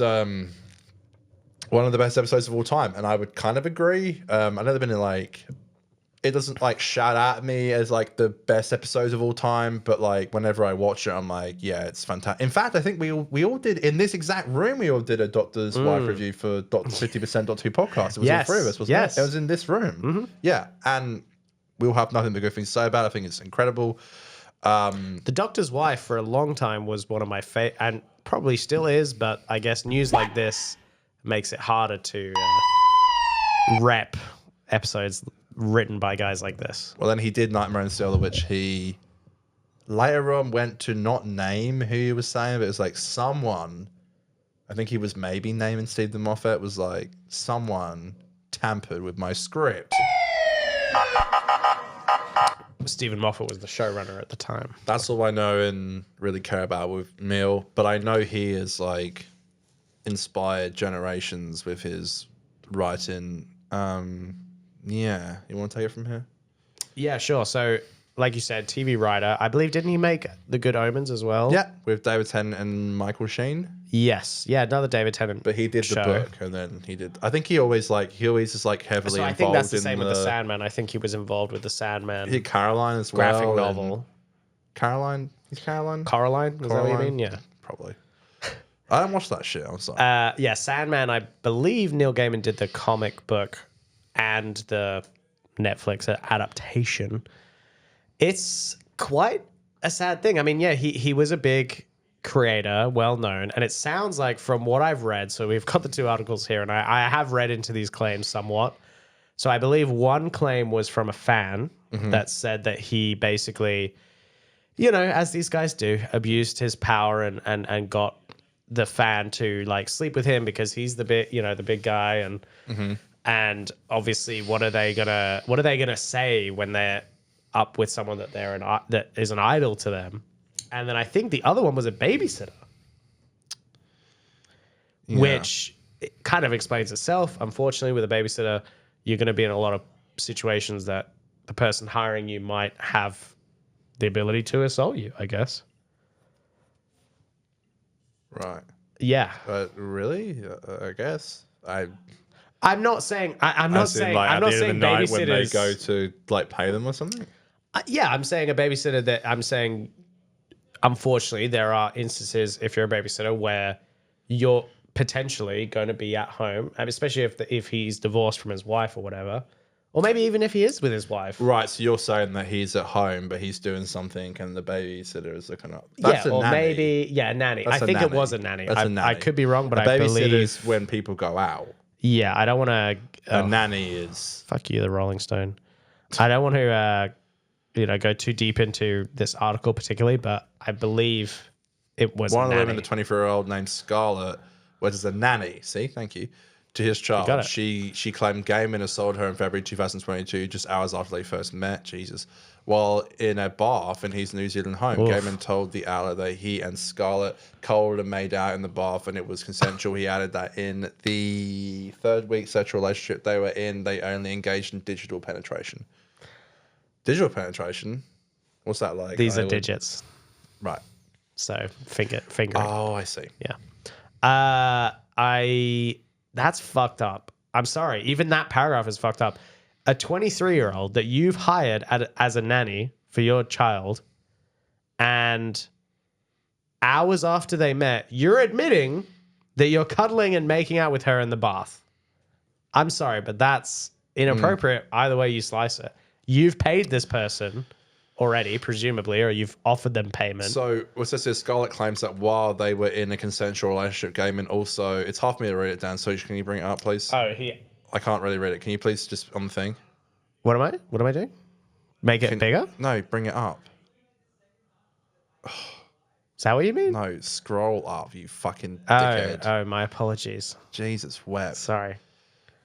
one of the best episodes of all time, and I would kind of agree. I've never been in like, it doesn't like shout at me as like the best episodes of all time, but like whenever I watch it, I'm like, yeah, it's fantastic. In fact, I think we all did in this exact room. We all did a Doctor's Wife review for 50%.2 podcast. It was all three of us, wasn't it? It was in this room. Yeah, and we all have nothing but good things to say about it. I think it's incredible. The Doctor's Wife for a long time was one of my favorite, and probably still is, but I guess news like this makes it harder to rep episodes written by guys like this. Well, then he did Nightmare on Steel, which he later on went to not name who he was saying, but it was like someone, I think he was maybe naming Stephen Moffat, was like, someone tampered with my script. Stephen Moffat was the showrunner at the time. That's all I know and really care about with Neil, but I know he is like inspired generations with his writing. Yeah, you want to take it from here? Yeah, sure. So, like you said, TV writer. I believe, didn't he make The Good Omens as well? Yeah, with David Tennant and Michael Sheen. Yes. Yeah, another David Tennant. But he did the book, and then he did. I think he always is like heavily so I involved. think that's the in same with The Sandman. I think he was involved with The Sandman. He did Caroline as well. Graphic novel. Caroline? He's Caroline? Coraline? Is that what you mean? Yeah. Probably. I don't watch that shit. I'm sorry. Yeah, Sandman. I believe Neil Gaiman did the comic book and the Netflix adaptation. It's quite a sad thing. I mean, yeah, he was a big creator, well known, and it sounds like from what I've read, so we've got the two articles here, and I have read into these claims somewhat. So I believe one claim was from a fan that said that he basically, you know, as these guys do, abused his power and got the fan to like sleep with him because he's the big guy, and obviously what are they gonna say when they're up with someone that is an idol to them? And then I think the other one was a babysitter, which kind of explains itself. Unfortunately, with a babysitter, you're going to be in a lot of situations that the person hiring you might have the ability to assault you, I guess. Right. Yeah. Really? I guess. I'm not saying babysitters when they go to like pay them or something. Yeah, I'm saying a babysitter unfortunately, there are instances if you're a babysitter where you're potentially going to be at home, especially if he's divorced from his wife or whatever, or maybe even if he is with his wife. Right, so you're saying that he's at home, but he's doing something, and the babysitter is looking up. Maybe a nanny. I think it was a nanny. I could be wrong, but I believe is when people go out. Yeah, I don't want to. A nanny is fuck you, the Rolling Stone. I don't want to. Go too deep into this article particularly, but I believe it was one of the nanny. women, a 24-year-old named Scarlett, was a nanny. See, thank you to his child. She claimed Gaiman assaulted her in February 2022, just hours after they first met. Jesus, while in a bath in his New Zealand home, Gaiman told the outlet that he and Scarlett cuddled and made out in the bath, and it was consensual. He added that in the third week sexual relationship they were in, they only engaged in digital penetration. Digital penetration? What's that like? These are digits. Right. So fingering. Oh, I see. Yeah. That's fucked up. I'm sorry. Even that paragraph is fucked up. A 23-year-old that you've hired as a nanny for your child, and hours after they met, you're admitting that you're cuddling and making out with her in the bath. I'm sorry, but that's inappropriate either way you slice it. You've paid this person already, presumably, or you've offered them payment. So, what's this? Scarlett claims that while they were in a consensual relationship, Gaiman also, it's hard for me to read it down, so can you bring it up, please? Oh, here. I can't really read it. Can you please just on the thing? What am I doing? Make it bigger? No, bring it up. Is that what you mean? No, scroll up, you fucking dickhead. Oh, my apologies. Jesus wept. Sorry.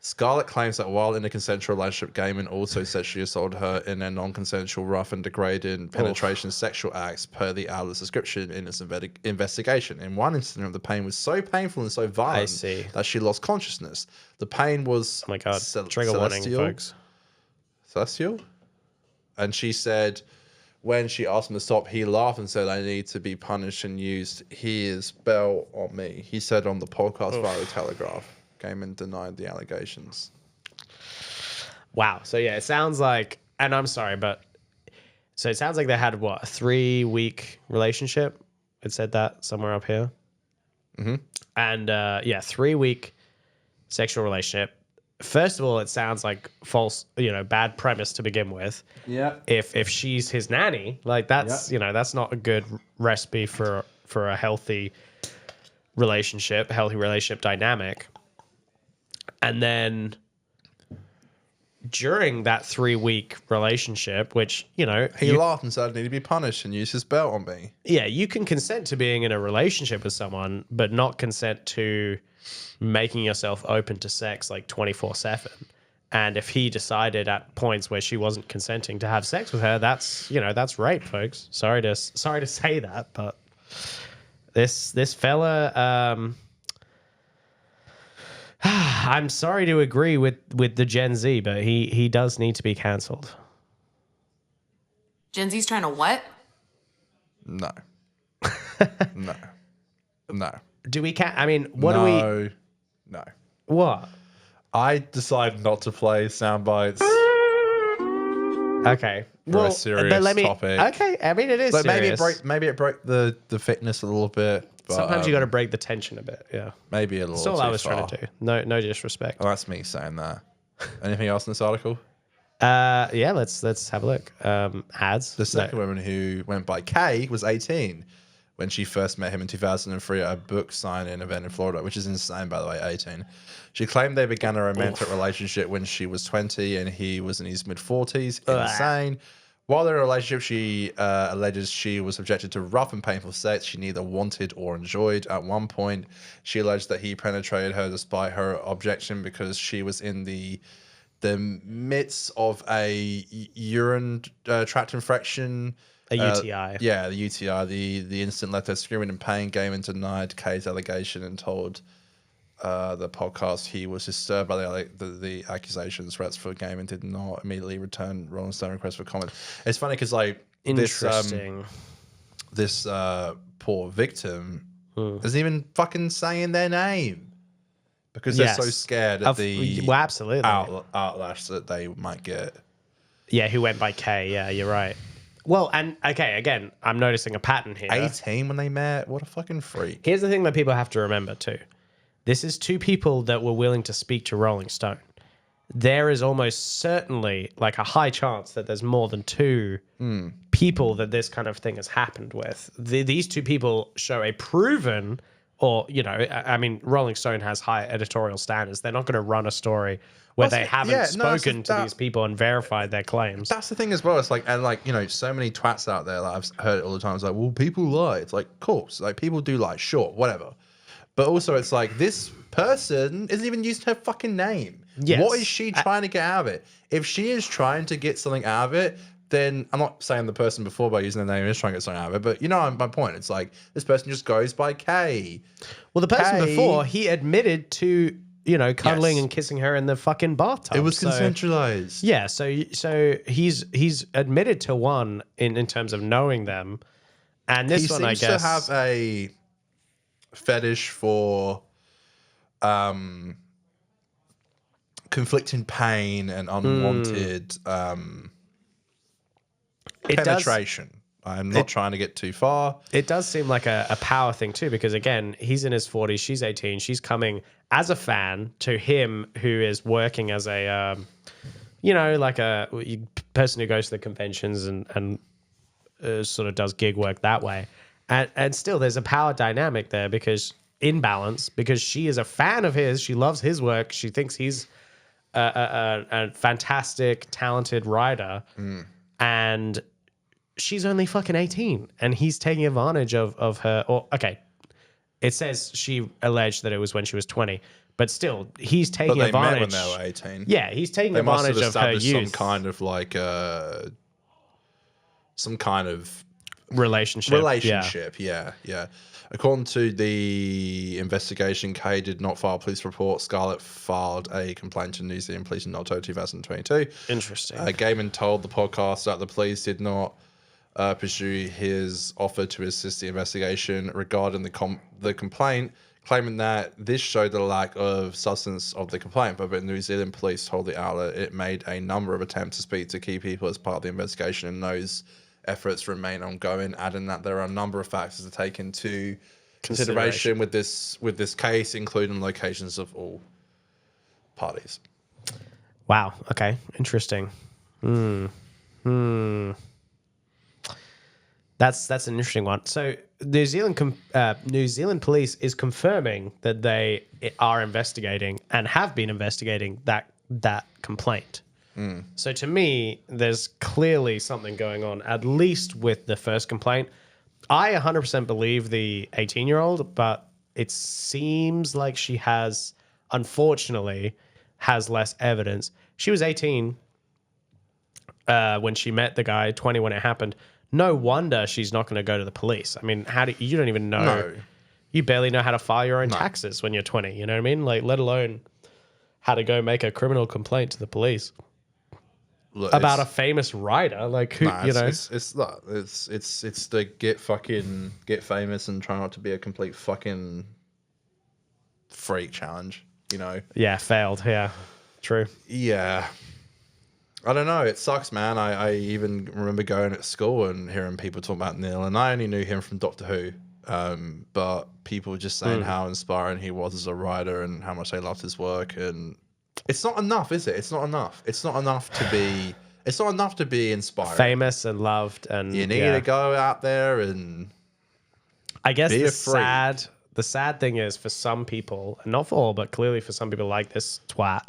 Scarlett claims that while in a consensual relationship, Gaiman also sexually assaulted her in a non-consensual, rough and degrading penetration sexual acts per the outlet's description in its investigation. In one incident, the pain was so painful and so violent that she lost consciousness. The pain was... Oh my God. Trigger warning, folks. Celestial? And she said, when she asked him to stop, he laughed and said, I need to be punished, and used his belt on me. He said on the podcast via the Telegraph. Gaiman denied the allegations. Wow. So yeah, it sounds like, and I'm sorry, but so it sounds like they had what, a 3-week relationship? It said that somewhere up here. Mm-hmm. And 3-week sexual relationship. First of all, it sounds like false, bad premise to begin with. Yeah. If she's his nanny, like that's that's not a good recipe for a healthy relationship dynamic. And then during that 3-week relationship, which he laughed and said, "I need to be punished," and used his belt on me. Yeah, you can consent to being in a relationship with someone, but not consent to making yourself open to sex like 24/7. And if he decided at points where she wasn't consenting to have sex with her, that's rape, folks. Sorry to say that, but this fella, I'm sorry to agree with the Gen Z, but he does need to be cancelled. Gen Z's trying to what? No. No. Do we I mean, what no, do we? No. What? I decided not to play sound bites. Okay. For a serious topic. Okay, I mean it is like serious. maybe it broke the thickness a little bit. But, Sometimes you got to break the tension a bit. Yeah. Maybe a little. That's all too I was far. trying to do. No disrespect. Well, that's me saying that. Anything else in this article? Yeah. Let's have a look. Ads. The second woman who went by Kay was 18 when she first met him in 2003 at a book signing event in Florida, which is insane, by the way. 18. She claimed they began a romantic relationship when she was 20 and he was in his mid-40s. Insane. While in a relationship, she alleges she was subjected to rough and painful sex she neither wanted or enjoyed. At one point, she alleged that he penetrated her despite her objection because she was in the midst of a urine tract infection. A UTI. Yeah, the UTI. The incident left her screaming in pain. Gaiman denied Kay's allegation and told the podcast he was disturbed by the accusations. Threats for Gaiman did not immediately return Rolling Stone requests for comment. It's funny because this poor victim isn't even fucking saying their name because they're so scared of the absolutely outlash that they might get. Yeah, who went by K. Yeah, you're right. Well, and okay, again, I'm noticing a pattern here. 18 when they met? What a fucking freak. Here's the thing that people have to remember too. This is two people that were willing to speak to Rolling Stone. There is almost certainly like a high chance that there's more than two people that this kind of thing has happened with. These two people show a proven, or, I mean, Rolling Stone has high editorial standards. They're not going to run a story where they haven't spoken to these people and verified their claims. That's the thing as well. It's like, and like, so many twats out there, like I've heard it all the time. It's like, well, people lie. It's like, cool. So, like, people do lie, sure, whatever. But also, it's like, this person isn't even using her fucking name. Yes. What is she trying to get out of it? If she is trying to get something out of it, then I'm not saying the person before by using their name is trying to get something out of it, but my point. It's like, this person just goes by K. Well, the person before, he admitted to, cuddling and kissing her in the fucking bathtub. It was consensualized. Yeah, so he's admitted to one in terms of knowing them. And this one, I guess, he seems to have a fetish for conflicting pain and unwanted penetration. I'm not trying to get too far. It does seem like a power thing too, because again, he's in his 40s, she's 18, she's coming as a fan to him who is working as a, like a person who goes to the conventions and sort of does gig work that way. And still there's a power dynamic there because she is a fan of his. She loves his work. She thinks he's a fantastic, talented writer. And she's only fucking 18 and he's taking advantage of her. Or, okay, it says she alleged that it was when she was 20, but still he's taking advantage. Met when they were 18. Yeah, he's taking advantage of her youth. Some kind of like some kind of relationship. Yeah. According to the investigation, Kay did not file a police report. Scarlett filed a complaint to New Zealand Police in October 2022. Interesting. Gaiman told the podcast that the police did not pursue his offer to assist the investigation regarding the complaint. claiming that this showed the lack of substance of the complaint, but the New Zealand police told the outlet it made a number of attempts to speak to key people as part of the investigation, and those efforts remain ongoing, adding that there are a number of factors to take into consideration with this case, including locations of all parties. Wow. Okay. Interesting. That's an interesting one. So New Zealand police is confirming that they are investigating and have been investigating that complaint. So to me, there's clearly something going on, at least with the first complaint. I 100% believe the 18-year-old, but it seems like she unfortunately has less evidence. She was 18 when she met the guy, 20 when it happened. No wonder she's not going to go to the police. I mean, you don't even know. No. You barely know how to file your own taxes when you're 20. You know what I mean? Like, let alone how to go make a criminal complaint to the police. Look, about a famous writer, like who it's the get famous and try not to be a complete fucking freak challenge, you know? Yeah, failed. Yeah, true. Yeah, I don't know. It sucks, man. I even remember going at school and hearing people talk about Neil, and I only knew him from Doctor Who, but people just saying how inspiring he was as a writer and how much they loved his work. And it's not enough, is it? It's not enough. It's not enough to be. It's not enough to be inspired, famous, and loved, and you need to go out there and. I guess the sad thing is, for some people, not for all, but clearly for some people like this twat,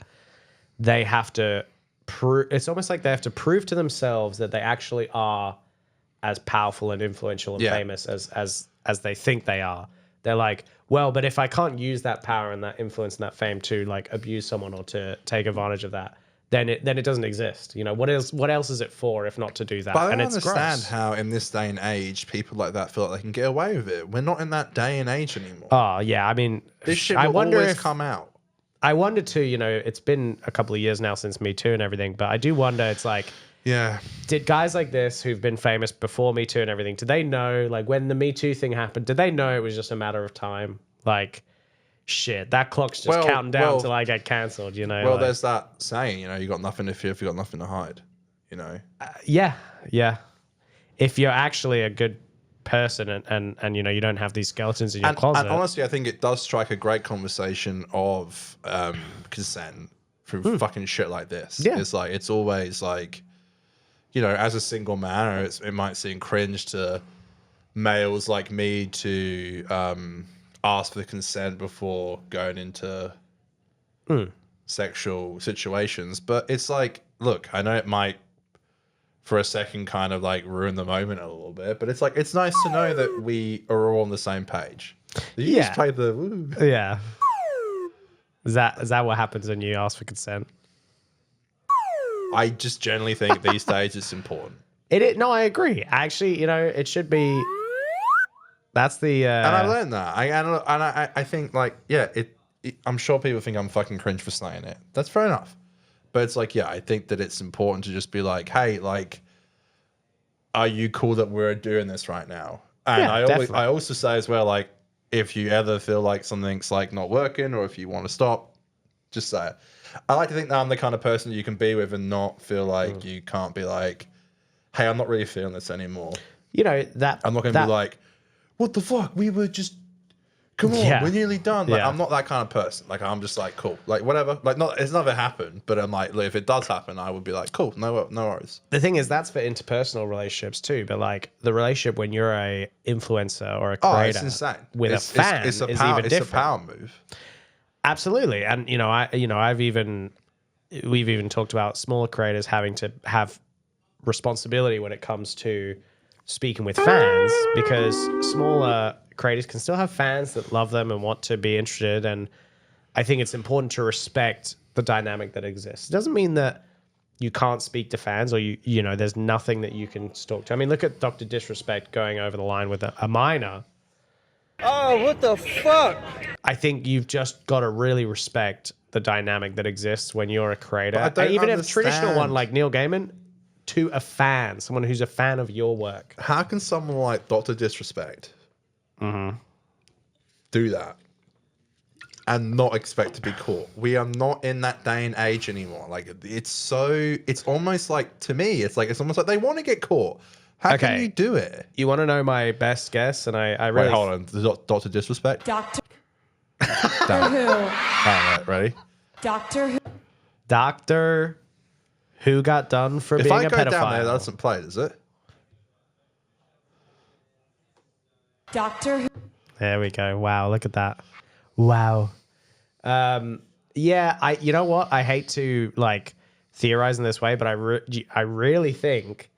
they have to prove. It's almost like they have to prove to themselves that they actually are as powerful and influential and famous as they think they are. They're like, well, but if I can't use that power and that influence and that fame to like abuse someone or to take advantage of that, then it doesn't exist. You know, what else is it for if not to do that? But I and don't it's understand gross. how in this day and age people like that feel like they can get away with it. We're not in that day and age anymore. Oh yeah, I mean, this shit will always come out. I wonder too, you know, it's been a couple of years now since Me Too and everything, but I do wonder, it's like, yeah, did guys like this who've been famous before Me Too and everything, did they know, like when the Me Too thing happened, did they know it was just a matter of time? Like, shit, that clock's just counting down till I get cancelled, you know? Well, like, there's that saying, you know, you got nothing to fear if you got nothing to hide, you know? Yeah. If you're actually a good person and you know, you don't have these skeletons in your closet. And honestly, I think it does strike a great conversation of consent through fucking shit like this. Yeah. It's like, it's always like, you know, as a single man, it might seem cringe to males like me to ask for consent before going into sexual situations. But it's like, look, I know it might for a second kind of like ruin the moment a little bit, but it's like, it's nice to know that we are all on the same page. Did you just play the woo? Yeah. Is that what happens when you ask for consent? I just generally think these days it's important. No, I agree. Actually, you know, it should be. That's the. And I learned that. I think like, yeah, I'm sure people think I'm fucking cringe for saying it. That's fair enough. But it's like, yeah, I think that it's important to just be like, hey, like, are you cool that we're doing this right now? And yeah, I also say as well, like, if you ever feel like something's like not working or if you want to stop, just say it. I like to think that I'm the kind of person you can be with and not feel like you can't be like, hey, I'm not really feeling this anymore. You know, that I'm not going to be like, what the fuck? We were just, come on, we're nearly done. Like, I'm not that kind of person. Like, I'm just like, cool. Like, whatever. Like, it's never happened, but I'm like, if it does happen, I would be like, cool, no worries. The thing is, that's for interpersonal relationships too. But like the relationship when you're a influencer or a creator it's insane. With a fan is even different. It's a power move. Absolutely. And, you know, we've even talked about smaller creators having to have responsibility when it comes to speaking with fans, because smaller creators can still have fans that love them and want to be interested. And I think it's important to respect the dynamic that exists. It doesn't mean that you can't speak to fans or you know, there's nothing that you can talk to. I mean, look at Dr. Disrespect going over the line with a minor. Oh, what the fuck? I think you've just got to really respect the dynamic that exists when you're a creator. But I don't even a understand. traditional one like Neil Gaiman, to a fan, someone who's a fan of your work. How can someone like Dr. Disrespect do that? and not expect to be caught. We are not in that day and age anymore. Like it's almost like, to me, it's almost like they want to get caught. How can you do it? You want to know my best guess? And I really... Wait, hold on. Doctor Disrespect? Doctor Damn. Who. All right, ready? Doctor Who. Doctor Who got done for If being I a go pedophile. down there, that doesn't play, does it? Doctor Who. There we go. Wow, look at that. Wow. Yeah, you know what? I hate to like theorize in this way, but I really think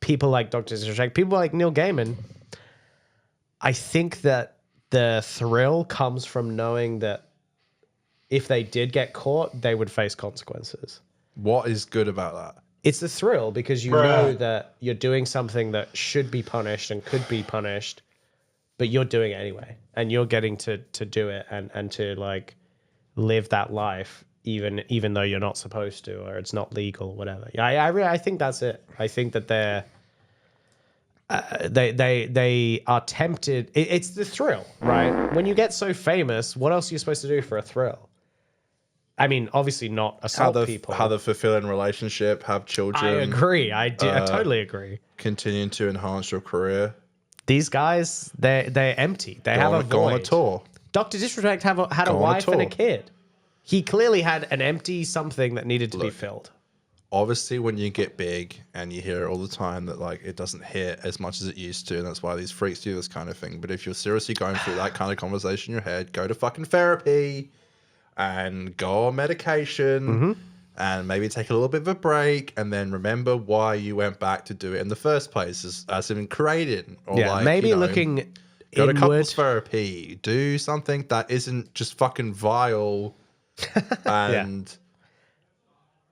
people like Dr. Disrespect, people like Neil Gaiman, I think that the thrill comes from knowing that if they did get caught, they would face consequences. What is good about that? It's the thrill because you know that you're doing something that should be punished and could be punished, but you're doing it anyway. And you're getting to do it and to like live that life even though you're not supposed to, or it's not legal or whatever. Yeah, I think that's it. I think that they are tempted. It's the thrill, right? When you get so famous, what else are you supposed to do for a thrill? I mean, obviously not assault people. Have a fulfilling relationship, have children. I agree. I totally agree. Continuing to enhance your career. These guys, they're empty. They have a void. Go on a tour. Dr. Disrespect had a wife and a kid. He clearly had an empty something that needed to be filled. Obviously, when you get big and you hear it all the time that like it doesn't hit as much as it used to, and that's why these freaks do this kind of thing. But if you're seriously going through that kind of conversation in your head, go to fucking therapy and go on medication and maybe take a little bit of a break and then remember why you went back to do it in the first place as in creating. Or like, maybe you know, looking go to inward. couples therapy, do something that isn't just fucking vile and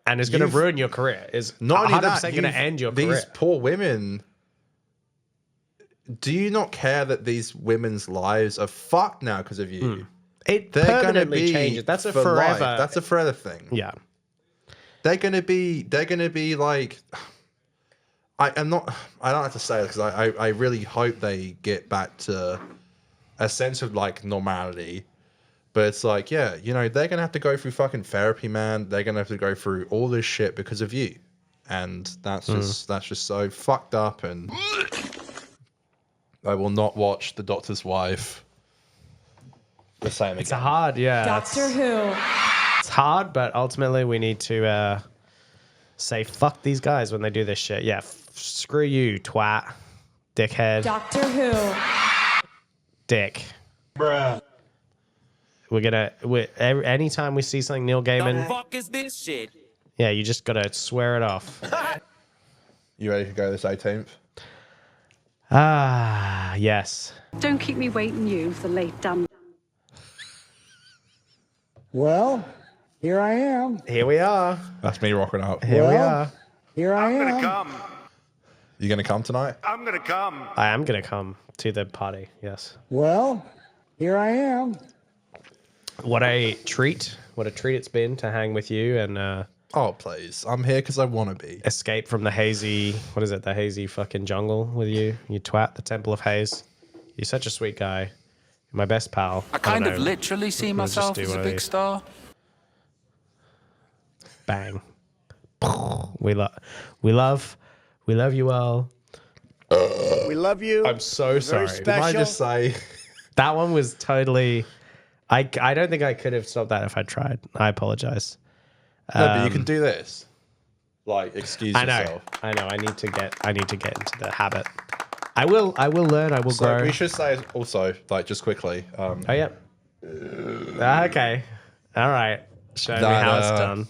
it's going to ruin your career. Is not only 100% that, going to end your these career. poor women. Do you not care that these women's lives are fucked now because of you? It They're gonna permanently be changes. That's a for forever. life. That's a forever thing. Yeah. They're gonna be like. I don't have to say it because I really hope they get back to a sense of like normality. But it's like, yeah, you know, they're gonna have to go through fucking therapy, man. They're gonna have to go through all this shit because of you, and that's just so fucked up. And I will not watch The Doctor's Wife the same again. It's hard, yeah. Doctor Who. It's hard, but ultimately we need to say fuck these guys when they do this shit. Yeah, screw you, twat, dickhead, Doctor Who. dick. Bruh. Anytime we see something Neil Gaiman, The fuck is this shit? yeah, you just gotta swear it off. You ready to go this 18th? Ah, yes. Don't keep me waiting, you, the late dumb. Well, here I am. Here we are. That's me rocking out. Here we are. Here I am. Come. You gonna come tonight? I'm gonna come. I am gonna come to the party. Yes. Well, here I am. What a treat! What a treat it's been to hang with you and Oh please, I'm here because I want to be. escape from the hazy. What is it? The hazy fucking jungle with you. You twat. The Temple of Haze. You're such a sweet guy. You're my best pal. I kind don't of know. literally see We'll just myself do as one a of big these. star. Bang. We love you all. We love you. I'm so sorry. Very Did I special. just say? That one was totally. I don't think I could have stopped that if I tried. I apologize. No, but you can do this. Like, excuse I know. yourself. I know. I need to get into the habit. I will learn. I will So grow. we should say also, like, just quickly. Oh yeah. Okay. All right. Show me That, how it's done.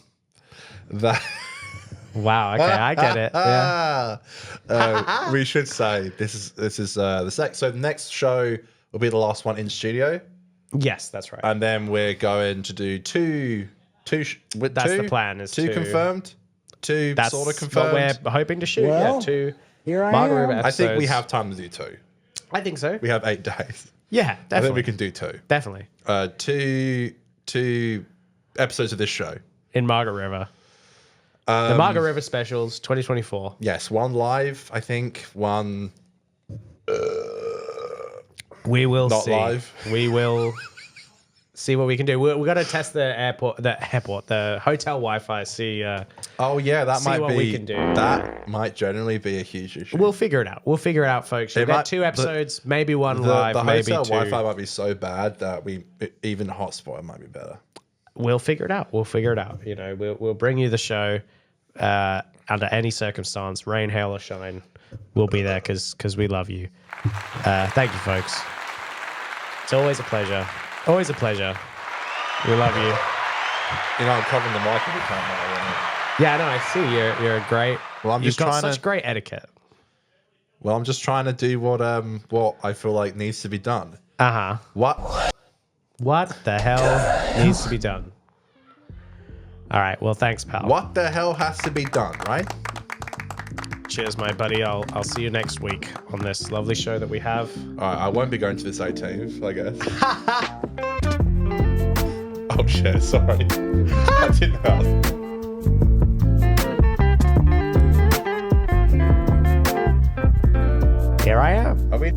That. Wow. Okay, I get it. Yeah. We should say this is the so the next show will be the last one in studio, Yes, that's right. and then we're going to do two. That's the plan. Is two to, confirmed, two That's sort of confirmed. what we're hoping to shoot. Well, yeah. Two. Here I Margaret am. River I think we episodes. have time to do two. I think so. We have 8 days. Yeah, I think definitely. we can do two. Definitely. Two episodes of this show. In Margaret River. The Margaret River specials 2024. Yes, one live, I think. One We will not see. live. We will see what we can do. We got to test the hotel Wi-Fi. See. Oh yeah, that see might what be. we can do. That might generally be a huge issue. We'll figure it out. We'll figure it out, folks. We'll get 2 episodes, maybe one live, the maybe hotel 2. Wi-Fi might be so bad that even hotspot might be better. We'll figure it out. We'll figure it out. You know, we'll bring you the show under any circumstance, rain, hail, or shine. We'll be there because we love you. Thank you, folks. It's always a pleasure. Always a pleasure. We love you. You know, I'm covering the mic every time now. Yeah, no, I see. You're a great. Well, You've got such great etiquette. Well, I'm just trying to do what I feel like needs to be done. What the hell needs to be done? All right. Well, thanks, pal. What the hell has to be done, right? Cheers, my buddy. I'll see you next week on this lovely show that we have. All right, I won't be going to this 18th, I guess. Oh shit! Sorry, I didn't know. Here I am. Are we?